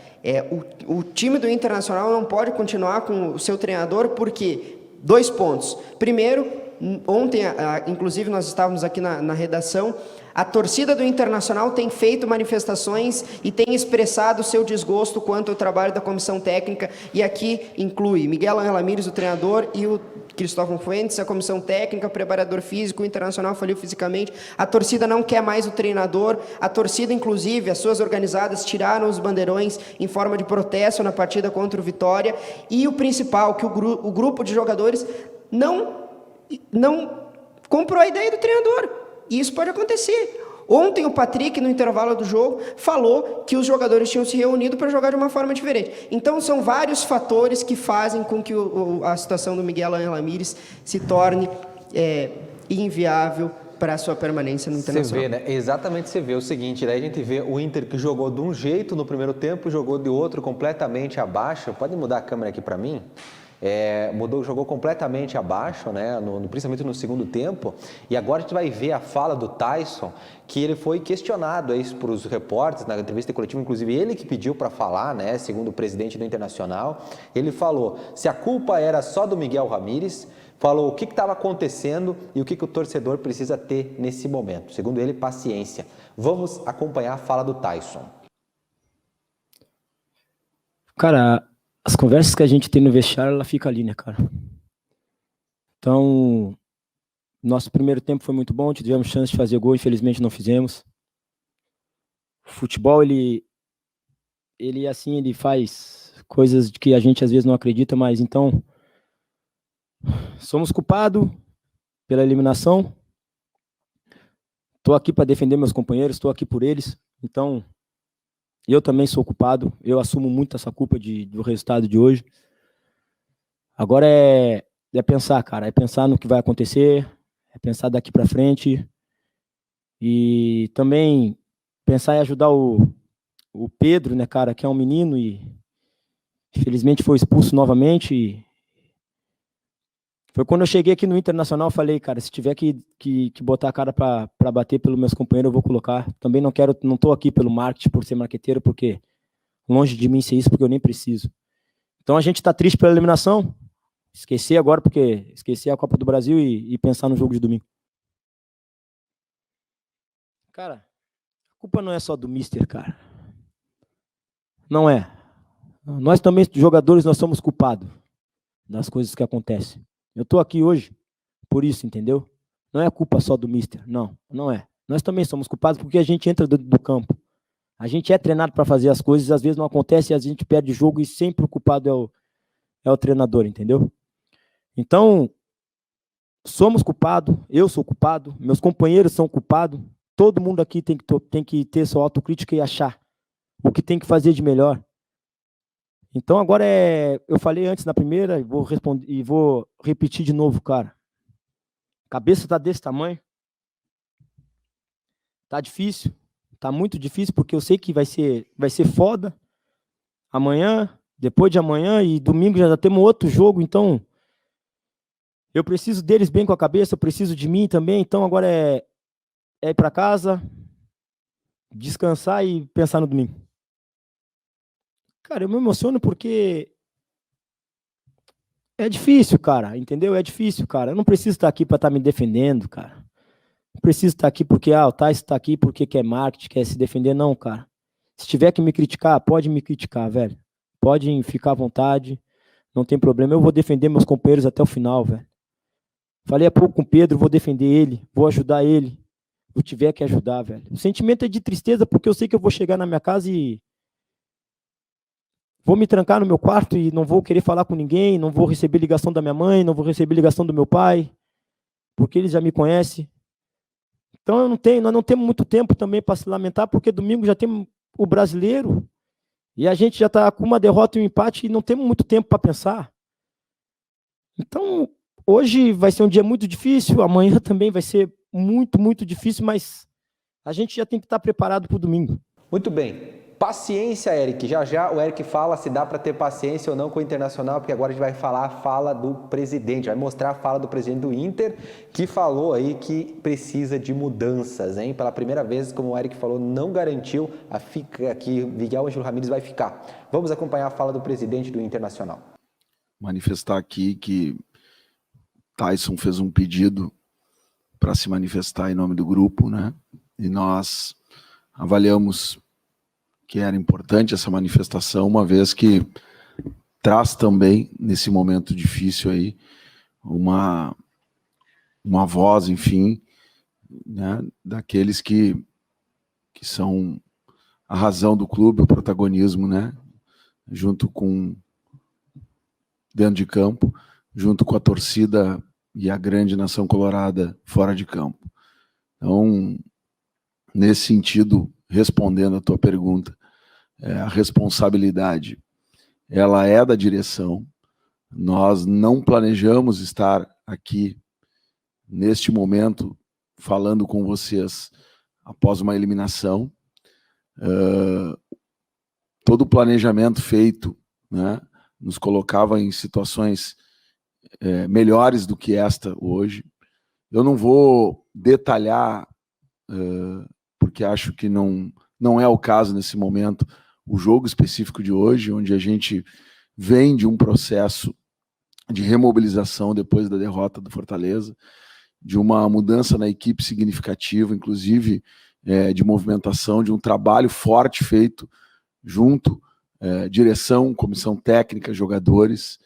[SPEAKER 9] O time do Internacional não pode continuar com o seu treinador, porque 2 pontos. Primeiro, ontem, inclusive nós estávamos aqui na redação, a torcida do Internacional tem feito manifestações e tem expressado o seu desgosto quanto ao trabalho da comissão técnica, e aqui inclui Miguel Ángel Ramírez, o treinador, e o Cristóvão Fuentes, a comissão técnica, o preparador físico. O Internacional faliu fisicamente, a torcida não quer mais o treinador, a torcida, inclusive, as suas organizadas tiraram os bandeirões em forma de protesto na partida contra o Vitória, e o principal, que o grupo de jogadores não comprou a ideia do treinador, e isso pode acontecer. Ontem o Patrick, no intervalo do jogo, falou que os jogadores tinham se reunido para jogar de uma forma diferente. Então são vários fatores que fazem com que a situação do Miguel Ángel Ramírez se torne inviável para a sua permanência no Internacional.
[SPEAKER 1] Você vê, né? Exatamente, você vê o seguinte, daí a gente vê o Inter que jogou de um jeito no primeiro tempo, jogou de outro completamente abaixo. Pode mudar a câmera aqui para mim? Jogou completamente abaixo, né? Principalmente no segundo tempo. E agora a gente vai ver a fala do Tyson, que ele foi questionado para os repórteres na entrevista coletiva, inclusive ele que pediu para falar, né? Segundo o presidente do Internacional, ele falou se a culpa era só do Miguel Ramírez, falou o que estava acontecendo e o que o torcedor precisa ter nesse momento. Segundo ele, paciência. Vamos acompanhar a fala do Tyson.
[SPEAKER 11] Cara, as conversas que a gente tem no vestiário, ela fica ali, né, cara? Então, nosso primeiro tempo foi muito bom, tivemos chance de fazer gol, infelizmente não fizemos. O futebol, ele faz coisas que a gente às vezes não acredita, mas então, somos culpados pela eliminação. Estou aqui para defender meus companheiros, estou aqui por eles, então eu também sou culpado, eu assumo muito essa culpa do resultado de hoje. Agora é pensar, cara, é pensar no que vai acontecer, é pensar daqui para frente e também pensar em ajudar o Pedro, né, cara, que é um menino e infelizmente foi expulso novamente. E foi quando eu cheguei aqui no Internacional, eu falei, cara, se tiver que botar a cara para bater pelos meus companheiros, eu vou colocar. Também não tô aqui pelo marketing, por ser marqueteiro, porque longe de mim ser isso, porque eu nem preciso. Então a gente tá triste pela eliminação, esquecer a Copa do Brasil e pensar no jogo de domingo. Cara, a culpa não é só do Mister, cara. Não é. Nós também, jogadores, nós somos culpados das coisas que acontecem. Eu estou aqui hoje por isso, entendeu? Não é culpa só do mister, não é. Nós também somos culpados porque a gente entra do campo. A gente é treinado para fazer as coisas, às vezes não acontece, a gente perde o jogo e sempre o culpado é o treinador, entendeu? Então, somos culpados, eu sou culpado, meus companheiros são culpados, todo mundo aqui tem que ter sua autocrítica e achar o que tem que fazer de melhor. Então agora eu falei antes na primeira e vou responder e vou repetir de novo, cara. A cabeça tá desse tamanho. Tá difícil, tá muito difícil porque eu sei que vai ser foda. Amanhã, depois de amanhã e domingo já temos outro jogo, então eu preciso deles bem com a cabeça, eu preciso de mim também, então agora é ir para casa, descansar e pensar no domingo. Cara, eu me emociono porque é difícil, cara, entendeu? É difícil, cara. Eu não preciso estar aqui para estar me defendendo, cara. Não preciso estar aqui porque, o Tais está aqui porque quer marketing, quer se defender. Não, cara. Se tiver que me criticar, pode me criticar, velho. Pode ficar à vontade, não tem problema. Eu vou defender meus companheiros até o final, velho. Falei há pouco com o Pedro, vou defender ele, vou ajudar ele. Eu tiver que ajudar, velho. O sentimento é de tristeza porque eu sei que eu vou chegar na minha casa e vou me trancar no meu quarto e não vou querer falar com ninguém, não vou receber ligação da minha mãe, não vou receber ligação do meu pai, porque eles já me conhecem. Então nós não temos muito tempo também para se lamentar, porque domingo já temos o brasileiro e a gente já está com uma derrota e um empate e não temos muito tempo para pensar. Então, hoje vai ser um dia muito difícil, amanhã também vai ser muito, muito difícil, mas a gente já tem que estar preparado para o domingo.
[SPEAKER 1] Muito bem. Paciência, Eric. Já o Eric fala se dá para ter paciência ou não com o Internacional, porque agora a gente vai falar a fala do presidente, vai mostrar a fala do presidente do Inter, que falou aí que precisa de mudanças, hein? Pela primeira vez, como o Eric falou, não garantiu que Miguel Ângelo Ramírez vai ficar. Vamos acompanhar a fala do presidente do Internacional.
[SPEAKER 12] Manifestar aqui que Tyson fez um pedido para se manifestar em nome do grupo, né? E nós avaliamos que era importante essa manifestação, uma vez que traz também, nesse momento difícil aí, uma voz, enfim, né, daqueles que são a razão do clube, o protagonismo, né, junto com, dentro de campo, junto com a torcida e a grande nação colorada fora de campo. Então, nesse sentido, respondendo a tua pergunta, a responsabilidade, ela é da direção. Nós não planejamos estar aqui, neste momento, falando com vocês após uma eliminação. Todo o planejamento feito, né, nos colocava em situações melhores do que esta hoje. Eu não vou detalhar, porque acho que não é o caso nesse momento, o jogo específico de hoje, onde a gente vem de um processo de remobilização depois da derrota do Fortaleza, de uma mudança na equipe significativa, inclusive de movimentação, de um trabalho forte feito junto, direção, comissão técnica, jogadores,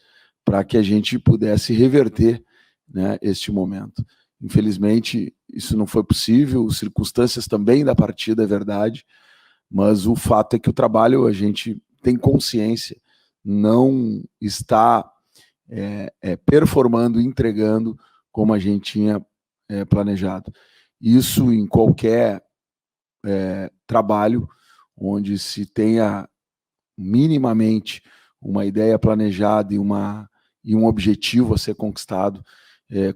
[SPEAKER 12] para que a gente pudesse reverter, né, este momento. Infelizmente, isso não foi possível, circunstâncias também da partida, é verdade, mas o fato é que o trabalho, a gente tem consciência, não está performando, entregando como a gente tinha planejado. Isso em qualquer trabalho onde se tenha minimamente uma ideia planejada e um objetivo a ser conquistado,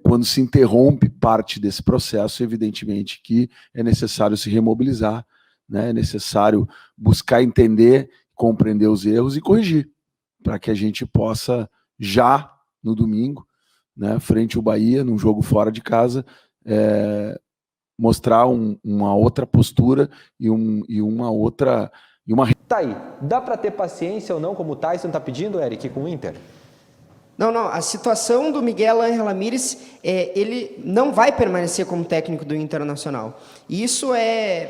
[SPEAKER 12] quando se interrompe parte desse processo, evidentemente que é necessário se remobilizar, né? É necessário buscar entender, compreender os erros e corrigir, para que a gente possa, já no domingo, né, frente ao Bahia, num jogo fora de casa, mostrar uma outra postura e uma outra...
[SPEAKER 1] Tá aí, dá para ter paciência ou não, como o Tyson está pedindo, Eric, com o Inter?
[SPEAKER 9] Não, a situação do Miguel Ángel Ramírez, ele não vai permanecer como técnico do Internacional. Isso é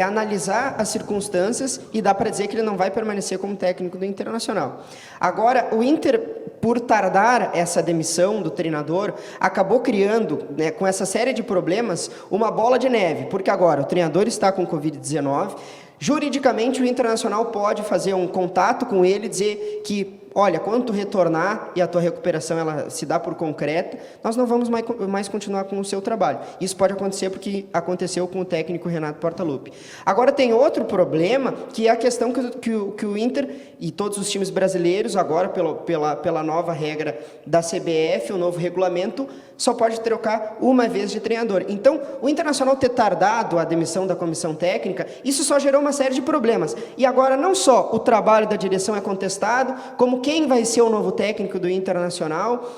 [SPEAKER 9] analisar as circunstâncias e dá para dizer que ele não vai permanecer como técnico do Internacional. Agora, o Inter, por tardar essa demissão do treinador, acabou criando, né, com essa série de problemas, uma bola de neve, porque agora o treinador está com Covid-19, juridicamente o Internacional pode fazer um contato com ele e dizer que, olha, quando tu retornar e a tua recuperação ela se dá por concreta, nós não vamos mais continuar com o seu trabalho. Isso pode acontecer porque aconteceu com o técnico Renato Portaluppi. Agora tem outro problema, que é a questão que o Inter e todos os times brasileiros, agora pela nova regra da CBF, o novo regulamento, só pode trocar uma vez de treinador. Então, o Internacional ter tardado a demissão da comissão técnica, isso só gerou uma série de problemas. E agora não só o trabalho da direção é contestado, como quem vai ser o novo técnico do Internacional,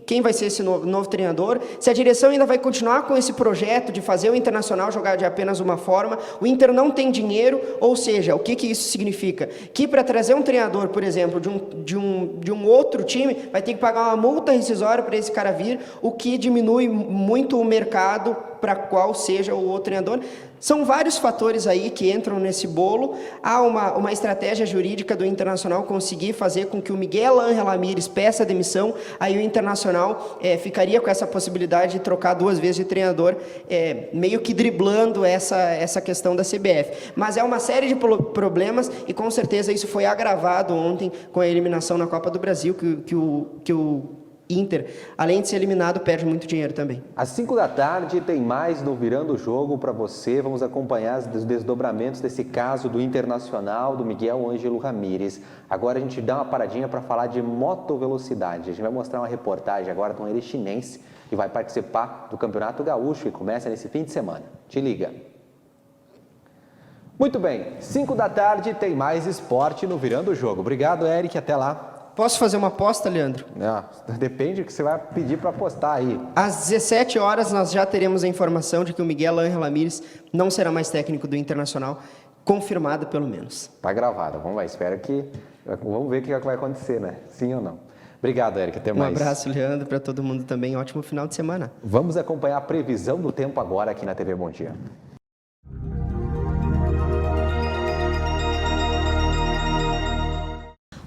[SPEAKER 9] quem vai ser esse novo treinador, se a direção ainda vai continuar com esse projeto de fazer o Internacional jogar de apenas uma forma, o Inter não tem dinheiro, ou seja, o que isso significa? Que para trazer um treinador, por exemplo, de um outro time, vai ter que pagar uma multa rescisória para esse cara vir, o que diminui muito o mercado para qual seja o outro treinador. São vários fatores aí que entram nesse bolo. Há uma estratégia jurídica do Internacional conseguir fazer com que o Miguel Ángel Ramírez peça a demissão, aí o Internacional ficaria com essa possibilidade de trocar 2 vezes de treinador, meio que driblando essa questão da CBF. Mas é uma série de problemas e com certeza isso foi agravado ontem com a eliminação na Copa do Brasil, que o Inter, além de ser eliminado, perde muito dinheiro também.
[SPEAKER 1] Às 5 da tarde tem mais do Virando o Jogo para você. Vamos acompanhar os desdobramentos desse caso do Internacional, do Miguel Ângelo Ramírez. Agora a gente dá uma paradinha para falar de motovelocidade. A gente vai mostrar uma reportagem agora de um erechinense que vai participar do Campeonato Gaúcho que começa nesse fim de semana. Te liga. Muito bem, 5 da tarde tem mais esporte no Virando o Jogo. Obrigado, Eric, até lá.
[SPEAKER 9] Posso fazer uma aposta, Leandro?
[SPEAKER 1] Depende do que você vai pedir para apostar aí.
[SPEAKER 9] Às 17 horas nós já teremos a informação de que o Miguel Ángel Ramírez não será mais técnico do Internacional, confirmado pelo menos.
[SPEAKER 1] Tá gravado, vamos lá, vamos ver o que vai acontecer, né? Sim ou não? Obrigado, Eric, até mais.
[SPEAKER 9] Um abraço, Leandro, para todo mundo também, ótimo final de semana.
[SPEAKER 1] Vamos acompanhar a previsão do tempo agora aqui na TV Bom Dia.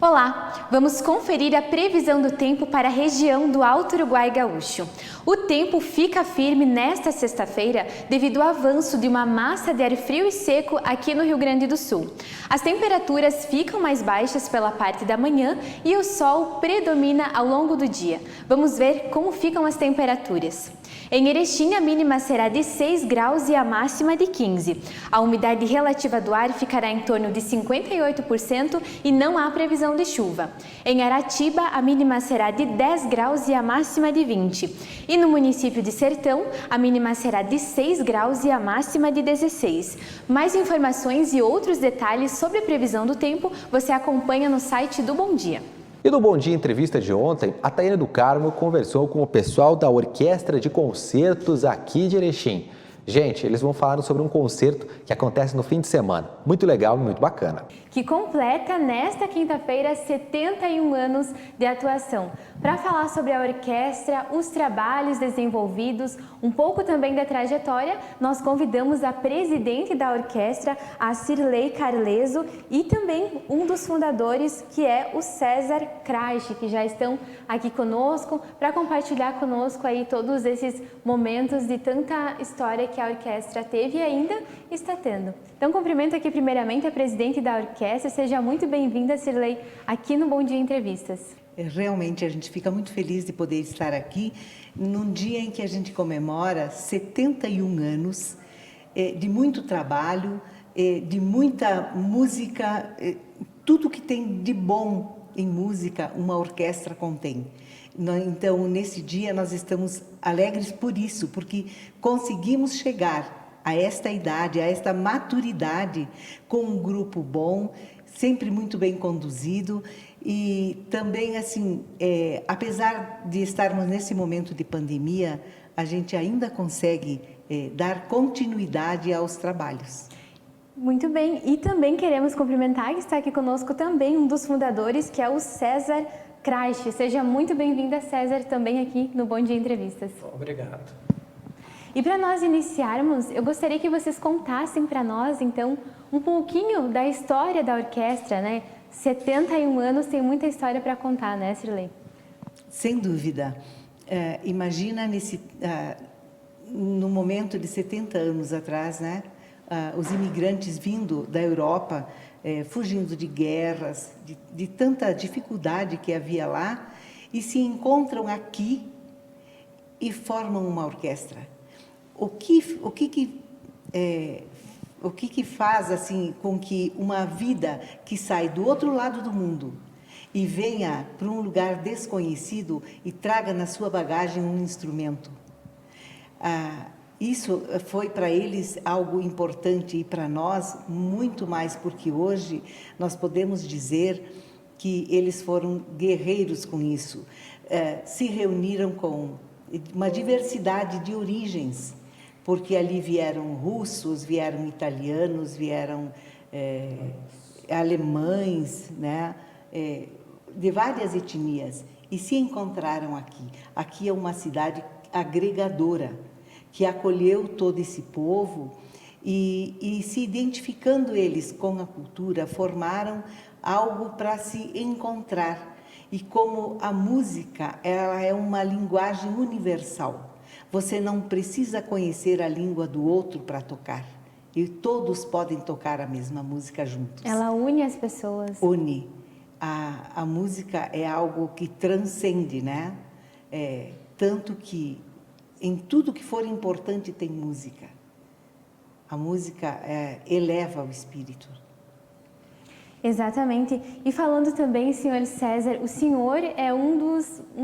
[SPEAKER 13] Olá, vamos conferir a previsão do tempo para a região do Alto Uruguai Gaúcho. O tempo fica firme nesta sexta-feira devido ao avanço de uma massa de ar frio e seco aqui no Rio Grande do Sul. As temperaturas ficam mais baixas pela parte da manhã e o sol predomina ao longo do dia. Vamos ver como ficam as temperaturas. Em Erechim, a mínima será de 6 graus e a máxima de 15. A umidade relativa do ar ficará em torno de 58% e não há previsão de chuva. Em Aratiba, a mínima será de 10 graus e a máxima de 20. E no município de Sertão, a mínima será de 6 graus e a máxima de 16. Mais informações e outros detalhes sobre a previsão do tempo você acompanha no site do Bom Dia.
[SPEAKER 1] E no Bom Dia Entrevista de ontem, a Taiane do Carmo conversou com o pessoal da Orquestra de Concertos aqui de Erechim. Gente, eles vão falar sobre um concerto que acontece no fim de semana. Muito legal e muito bacana.
[SPEAKER 13] Que completa nesta quinta-feira 71 anos de atuação. Para falar sobre a orquestra, os trabalhos desenvolvidos, um pouco também da trajetória, nós convidamos a presidente da orquestra, a Cirlei Carleso, e também um dos fundadores, que é o César Krajci, que já estão aqui conosco para compartilhar conosco aí todos esses momentos de tanta história que a orquestra teve e ainda está tendo. Então, cumprimento aqui primeiramente a presidente da orquestra. Seja muito bem-vinda, Cirlei, aqui no Bom Dia Entrevistas.
[SPEAKER 14] Realmente, a gente fica muito feliz de poder estar aqui num dia em que a gente comemora 71 anos de muito trabalho, de muita música, tudo que tem de bom em música, uma orquestra contém. Então, nesse dia, nós estamos alegres por isso, porque conseguimos chegar a esta idade, a esta maturidade, com um grupo bom, sempre muito bem conduzido e também, assim, apesar de estarmos nesse momento de pandemia, a gente ainda consegue dar continuidade aos trabalhos.
[SPEAKER 13] Muito bem, e também queremos cumprimentar que está aqui conosco também um dos fundadores, que é o César Craich. Seja muito bem-vinda, César, também aqui no Bom Dia Entrevistas.
[SPEAKER 15] Obrigado.
[SPEAKER 13] E para nós iniciarmos, eu gostaria que vocês contassem para nós, então, um pouquinho da história da orquestra, né? 71 anos tem muita história para contar, né, Cirlei?
[SPEAKER 14] Sem dúvida. Imagina no momento de 70 anos atrás, né? Os imigrantes vindo da Europa, fugindo de guerras, de tanta dificuldade que havia lá, e se encontram aqui e formam uma orquestra. O que faz assim com que uma vida que sai do outro lado do mundo e venha para um lugar desconhecido e traga na sua bagagem um instrumento? Isso foi para eles algo importante e para nós muito mais, porque hoje nós podemos dizer que eles foram guerreiros com isso. Se reuniram com uma diversidade de origens, porque ali vieram russos, vieram italianos, vieram alemães, né? De várias etnias, e se encontraram aqui. Aqui é uma cidade agregadora, que acolheu todo esse povo e se identificando eles com a cultura, formaram algo para se encontrar. E como a música, ela é uma linguagem universal. Você não precisa conhecer a língua do outro para tocar. E todos podem tocar a mesma música juntos.
[SPEAKER 13] Ela une as pessoas.
[SPEAKER 14] Une. A música é algo que transcende, né? Tanto que em tudo que for importante tem música. A música eleva o espírito.
[SPEAKER 13] Exatamente. E falando também, senhor César, o senhor é um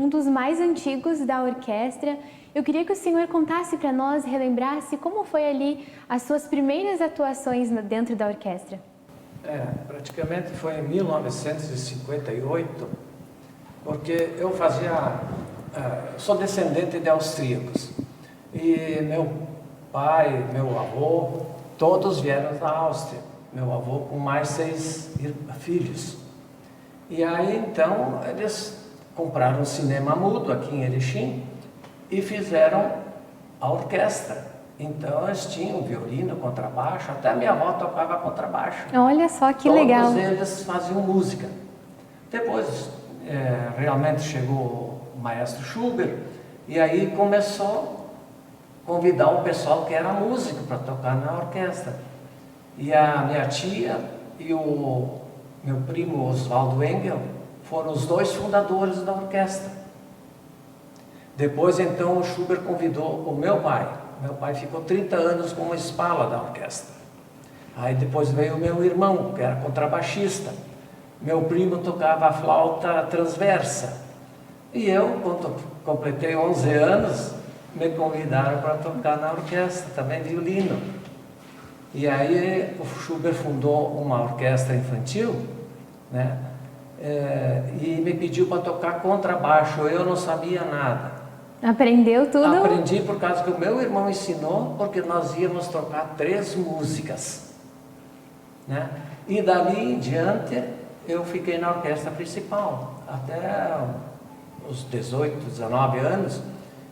[SPEAKER 13] dos mais antigos da orquestra. Eu queria que o senhor contasse para nós, relembrasse como foi ali as suas primeiras atuações dentro da orquestra.
[SPEAKER 15] Praticamente foi em 1958, porque eu sou descendente de austríacos. E meu pai, meu avô, todos vieram da Áustria. Meu avô com mais 6 filhos. E aí, então, eles compraram um cinema mudo aqui em Erechim e fizeram a orquestra. Então, eles tinham violino, contrabaixo, até minha avó tocava contrabaixo.
[SPEAKER 13] Olha só que legal.
[SPEAKER 15] Todos eles faziam música. Depois, realmente chegou o maestro Schubert, e aí começou a convidar o pessoal que era músico para tocar na orquestra. E a minha tia e o meu primo Oswaldo Engel foram os 2 fundadores da orquestra. Depois, então, o Schubert convidou o meu pai. Meu pai ficou 30 anos como espala da orquestra. Aí depois veio o meu irmão, que era contrabaixista. Meu primo tocava a flauta transversa. E eu, quando completei 11 anos, me convidaram para tocar na orquestra, também violino. E aí o Schubert fundou uma orquestra infantil, né? E me pediu para tocar contrabaixo. Eu não sabia nada.
[SPEAKER 13] Aprendeu tudo?
[SPEAKER 15] Aprendi por causa que o meu irmão ensinou, porque nós íamos tocar 3 músicas, né? E dali em diante eu fiquei na orquestra principal, até os 18, 19 anos.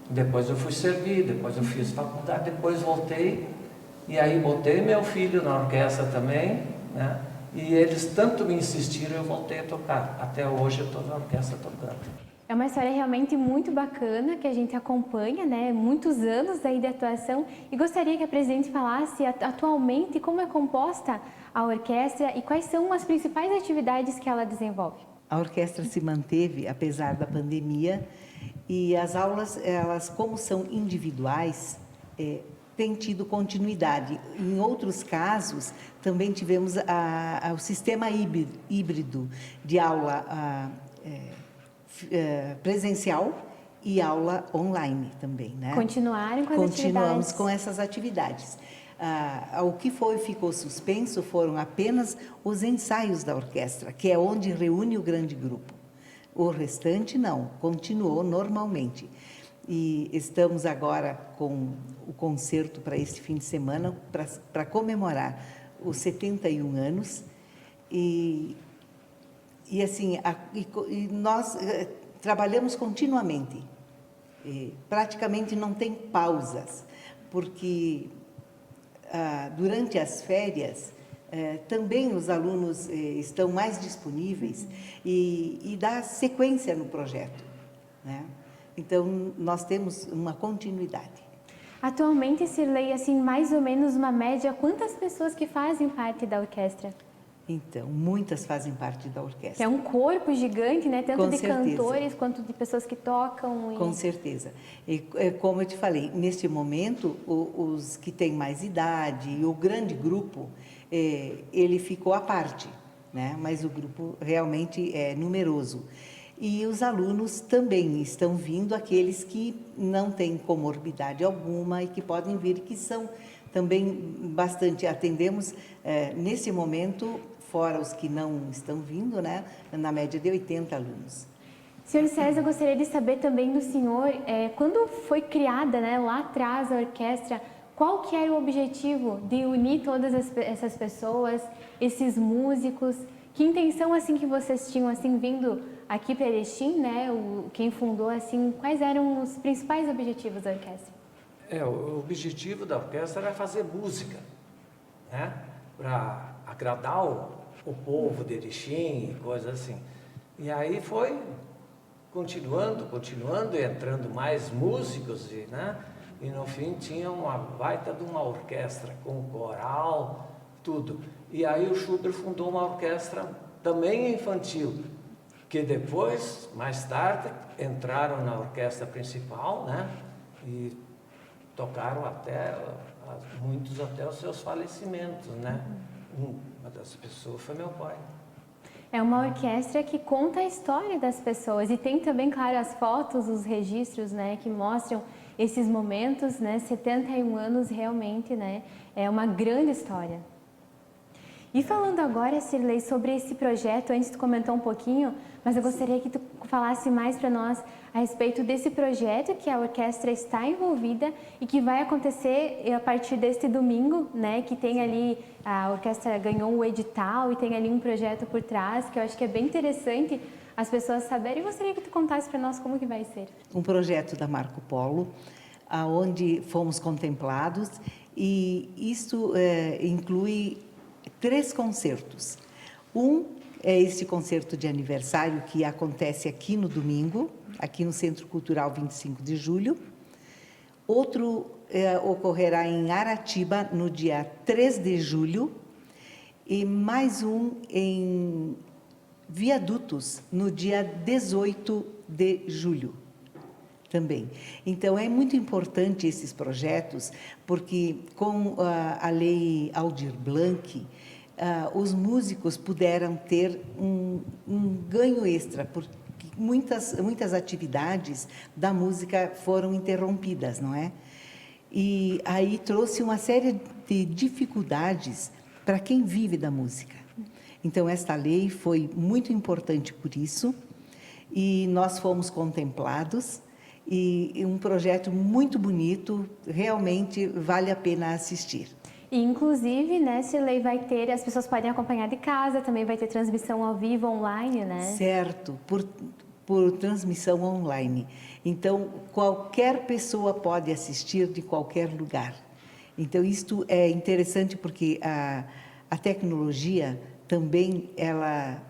[SPEAKER 15] Depois eu fui servir, depois eu fiz faculdade, depois voltei. E aí botei meu filho na orquestra também, né? E eles tanto me insistiram, eu voltei a tocar. Até hoje eu estou na orquestra tocando.
[SPEAKER 13] É uma história realmente muito bacana que a gente acompanha, né? Muitos anos aí de atuação. E gostaria que a presidente falasse atualmente como é composta a orquestra e quais são as principais atividades que ela desenvolve.
[SPEAKER 14] A orquestra se manteve apesar da pandemia e as aulas, elas como são individuais, tem tido continuidade. Em outros casos, também tivemos o sistema híbrido de aula presencial e aula online também, né?
[SPEAKER 13] Continuaram com as atividades?
[SPEAKER 14] Continuamos com essas atividades. O que ficou suspenso foram apenas os ensaios da orquestra, que é onde reúne o grande grupo. O restante não, continuou normalmente. E estamos agora com o concerto para este fim de semana, para comemorar os 71 anos e assim, nós trabalhamos continuamente, praticamente não tem pausas, porque durante as férias também os alunos estão mais disponíveis e dá sequência no projeto, né? Então, nós temos uma continuidade.
[SPEAKER 13] Atualmente, Cirlei, assim, mais ou menos uma média, quantas pessoas que fazem parte da orquestra?
[SPEAKER 14] Então, muitas fazem parte da orquestra.
[SPEAKER 13] É um corpo gigante, né? Tanto
[SPEAKER 14] Com
[SPEAKER 13] de
[SPEAKER 14] certeza.
[SPEAKER 13] cantores quanto de pessoas que tocam.
[SPEAKER 14] Com certeza. E, como eu te falei, neste momento, os que têm mais idade e o grande grupo, ele ficou à parte, né? Mas o grupo realmente é numeroso. E os alunos também estão vindo, aqueles que não têm comorbidade alguma e que podem vir, que são também bastante, atendemos nesse momento, fora os que não estão vindo, né, na média de 80 alunos.
[SPEAKER 13] Senhor César, eu gostaria de saber também do senhor, quando foi criada, né, lá atrás a orquestra, qual que era o objetivo de unir todas essas pessoas, esses músicos? Que intenção assim que vocês tinham assim vindo aqui para Erechim, né? Quem fundou assim, quais eram os principais objetivos da orquestra?
[SPEAKER 15] O objetivo da orquestra era fazer música, né? Para agradar o povo de Erechim e coisas assim. E aí foi continuando, entrando mais músicos, né? E no fim tinha uma baita de uma orquestra com coral, tudo. E aí o Schubert fundou uma orquestra também infantil, que depois, mais tarde, entraram na orquestra principal, né? E tocaram muitos até os seus falecimentos, né? Uma das pessoas foi meu pai.
[SPEAKER 13] É uma orquestra que conta a história das pessoas e tem também, claro, as fotos, os registros, né, que mostram esses momentos, né? 71 anos realmente, né? É uma grande história. E falando agora, Cirlei, sobre esse projeto, antes tu comentou um pouquinho, mas eu gostaria que tu falasse mais para nós a respeito desse projeto que a orquestra está envolvida e que vai acontecer a partir deste domingo, né? Que tem ali, a orquestra ganhou o edital e tem ali um projeto por trás, que eu acho que é bem interessante as pessoas saberem. E gostaria que tu contasse para nós como que vai ser.
[SPEAKER 14] Um projeto da Marco Polo, onde fomos contemplados, e isso inclui 3 concertos. Um é esse concerto de aniversário que acontece aqui no domingo, aqui no Centro Cultural 25 de julho. Outro ocorrerá em Aratiba no dia 3 de julho e mais um em Viadutos no dia 18 de julho também. Então, é muito importante esses projetos, porque com a Lei Aldir Blanc, os músicos puderam ter um ganho extra, porque muitas atividades da música foram interrompidas, não é? E aí trouxe uma série de dificuldades para quem vive da música. Então, esta lei foi muito importante por isso, e nós fomos contemplados, e um projeto muito bonito, realmente vale a pena assistir.
[SPEAKER 13] E, inclusive, né, Cirlei, vai ter, as pessoas podem acompanhar de casa, também vai ter transmissão ao vivo, online, né?
[SPEAKER 14] Certo, por transmissão online. Então, qualquer pessoa pode assistir de qualquer lugar. Então, isto é interessante porque a tecnologia também, ela,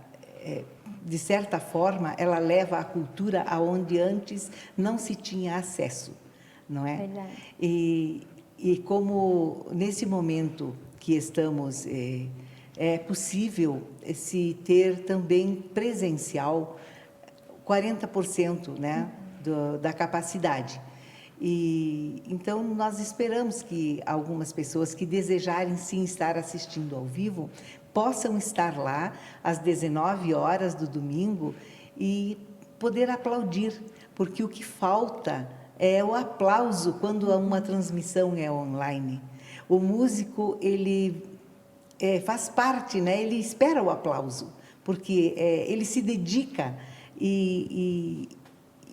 [SPEAKER 14] de certa forma, ela leva a cultura aonde antes não se tinha acesso, não é?
[SPEAKER 13] Verdade.
[SPEAKER 14] E como nesse momento que estamos, é possível se ter também presencial 40%, né, da capacidade. E então nós esperamos que algumas pessoas que desejarem sim estar assistindo ao vivo possam estar lá às 19 horas do domingo e poder aplaudir, porque o que falta é o aplauso quando uma transmissão é online. O músico, ele faz parte, né? Ele espera o aplauso, porque ele se dedica e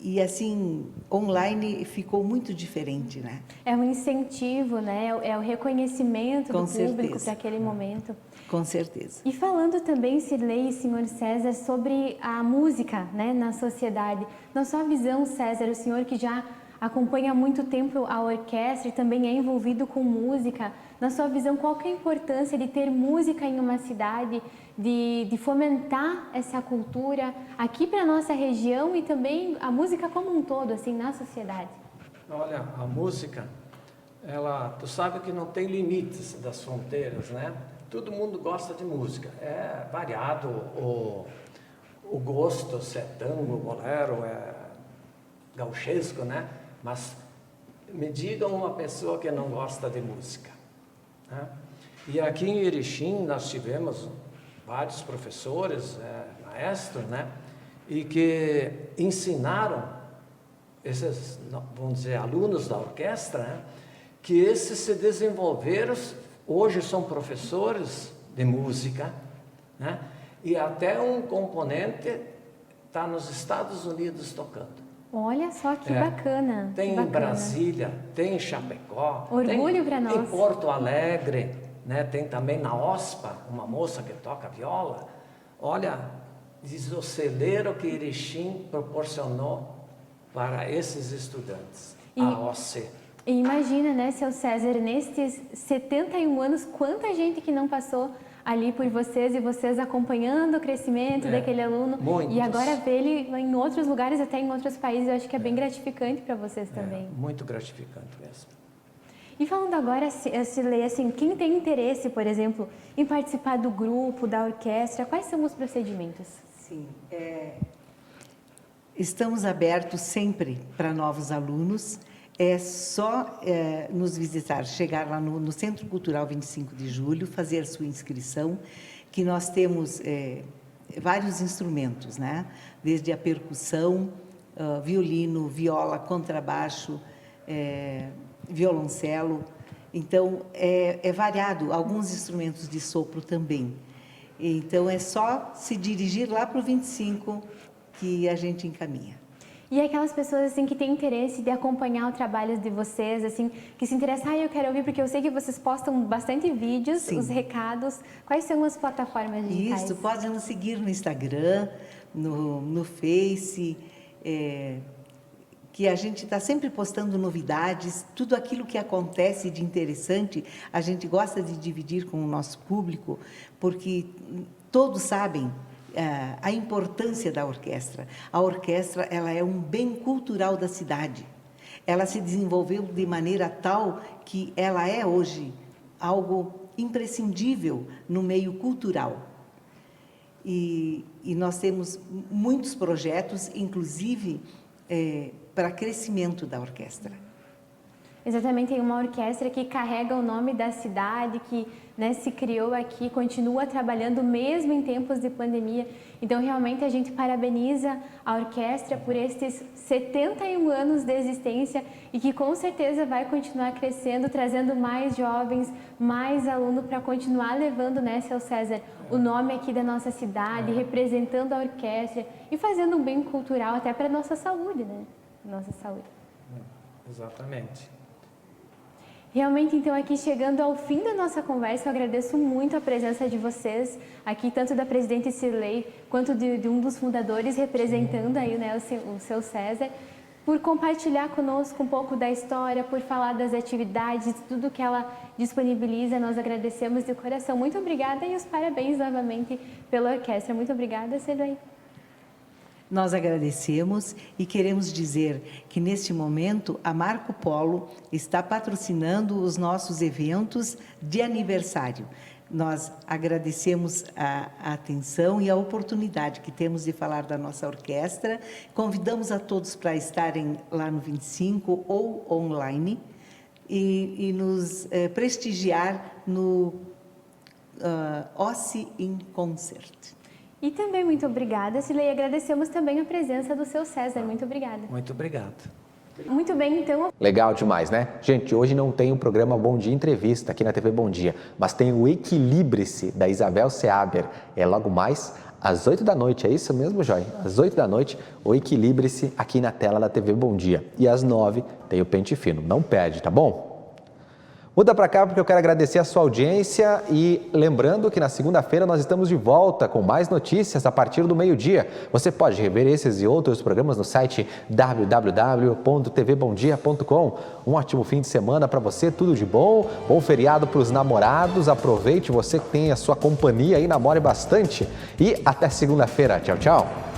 [SPEAKER 14] E assim, online ficou muito diferente, né?
[SPEAKER 13] É um incentivo, né? É o reconhecimento
[SPEAKER 14] Com
[SPEAKER 13] do público
[SPEAKER 14] certeza.
[SPEAKER 13] para aquele momento.
[SPEAKER 14] Com certeza.
[SPEAKER 13] E falando também, Cirlei e senhor César, sobre a música, né, na sociedade. Na sua visão, César, o senhor que já acompanha há muito tempo a orquestra e também é envolvido com música, na sua visão, qual que é a importância de ter música em uma cidade, de fomentar essa cultura aqui para a nossa região e também a música como um todo, assim, na sociedade?
[SPEAKER 15] Olha, a música, tu sabe que não tem limites das fronteiras, né? Todo mundo gosta de música, é variado o gosto, se é tango, bolero, é gauchesco, né? Mas me digam uma pessoa que não gosta de música, né? E aqui em Erechim nós tivemos vários professores, maestros, né? E que ensinaram esses, vamos dizer, alunos da orquestra, né? Que esses se desenvolveram, hoje são professores de música, né? E até um componente está nos Estados Unidos tocando.
[SPEAKER 13] Olha só que bacana.
[SPEAKER 15] Tem
[SPEAKER 13] que bacana.
[SPEAKER 15] em Brasília, tem em Chapecó,
[SPEAKER 13] Orgulho para nós.
[SPEAKER 15] em Porto Alegre, né? Tem também na OSPA, uma moça que toca viola. Olha, diz o celeiro que Erechim proporcionou para esses estudantes, a OC.
[SPEAKER 13] E imagina, né, seu César, nestes 71 anos, quanta gente que não passou ali por vocês e vocês acompanhando o crescimento daquele aluno.
[SPEAKER 15] Muitos.
[SPEAKER 13] E agora ver ele em outros lugares, até em outros países, eu acho que é bem gratificante para vocês também.
[SPEAKER 15] Muito gratificante mesmo.
[SPEAKER 13] E falando agora, Cirlei, assim, quem tem interesse, por exemplo, em participar do grupo, da orquestra, quais são os procedimentos?
[SPEAKER 14] Sim, estamos abertos sempre para novos alunos. É só nos visitar, chegar lá no Centro Cultural 25 de Julho, fazer a sua inscrição, que nós temos vários instrumentos, né? Desde a percussão, violino, viola, contrabaixo, violoncelo. Então, é variado, alguns instrumentos de sopro também. Então, é só se dirigir lá para o 25 que a gente encaminha.
[SPEAKER 13] E aquelas pessoas assim que têm interesse de acompanhar o trabalho de vocês, assim, que se interessam, eu quero ouvir, porque eu sei que vocês postam bastante vídeos, Sim. Os recados. Quais são as plataformas digitais?
[SPEAKER 14] Isso, podem nos seguir no Instagram, no Face, que a gente está sempre postando novidades, tudo aquilo que acontece de interessante, a gente gosta de dividir com o nosso público, porque todos sabem a importância da orquestra. A orquestra, ela é um bem cultural da cidade. Ela se desenvolveu de maneira tal que ela é hoje algo imprescindível no meio cultural. E nós temos muitos projetos, inclusive para crescimento da orquestra.
[SPEAKER 13] Exatamente, tem uma orquestra que carrega o nome da cidade, que se criou aqui, continua trabalhando mesmo em tempos de pandemia. Então, realmente, a gente parabeniza a orquestra por estes 71 anos de existência e que, com certeza, vai continuar crescendo, trazendo mais jovens, mais alunos para continuar levando, seu César, o nome aqui da nossa cidade, representando a orquestra e fazendo um bem cultural até para a nossa saúde, né? Nossa saúde.
[SPEAKER 15] Exatamente.
[SPEAKER 13] Realmente, então, aqui chegando ao fim da nossa conversa, eu agradeço muito a presença de vocês aqui, tanto da presidente Cirlei, quanto de um dos fundadores, representando aí, o seu César, por compartilhar conosco um pouco da história, por falar das atividades, tudo que ela disponibiliza. Nós agradecemos de coração. Muito obrigada e os parabéns novamente pela orquestra. Muito obrigada, Cirlei.
[SPEAKER 14] Nós agradecemos e queremos dizer que, neste momento, a Marco Polo está patrocinando os nossos eventos de aniversário. Nós agradecemos a atenção e a oportunidade que temos de falar da nossa orquestra. Convidamos a todos para estarem lá no 25 ou online e nos prestigiar no OSCE in Concert.
[SPEAKER 13] E também muito obrigada, Cirlei. Agradecemos também a presença do seu César. Muito obrigada.
[SPEAKER 15] Muito obrigado.
[SPEAKER 13] Muito bem, então.
[SPEAKER 1] Legal demais, né? Gente, hoje não tem o programa Bom Dia Entrevista aqui na TV Bom Dia, mas tem o Equilibre-se da Isabel Seaber. É logo mais às 8 da noite. É isso mesmo, Joy? Às 8 da noite, o Equilibre-se aqui na tela da TV Bom Dia. E às 9 tem o Pente Fino. Não perde, tá bom? Muda para cá porque eu quero agradecer a sua audiência e lembrando que na segunda-feira nós estamos de volta com mais notícias a partir do meio-dia. Você pode rever esses e outros programas no site www.tvbomdia.com. Um ótimo fim de semana para você, tudo de bom, bom feriado para os namorados, aproveite, você que tem a sua companhia aí, namore bastante e até segunda-feira. Tchau, tchau.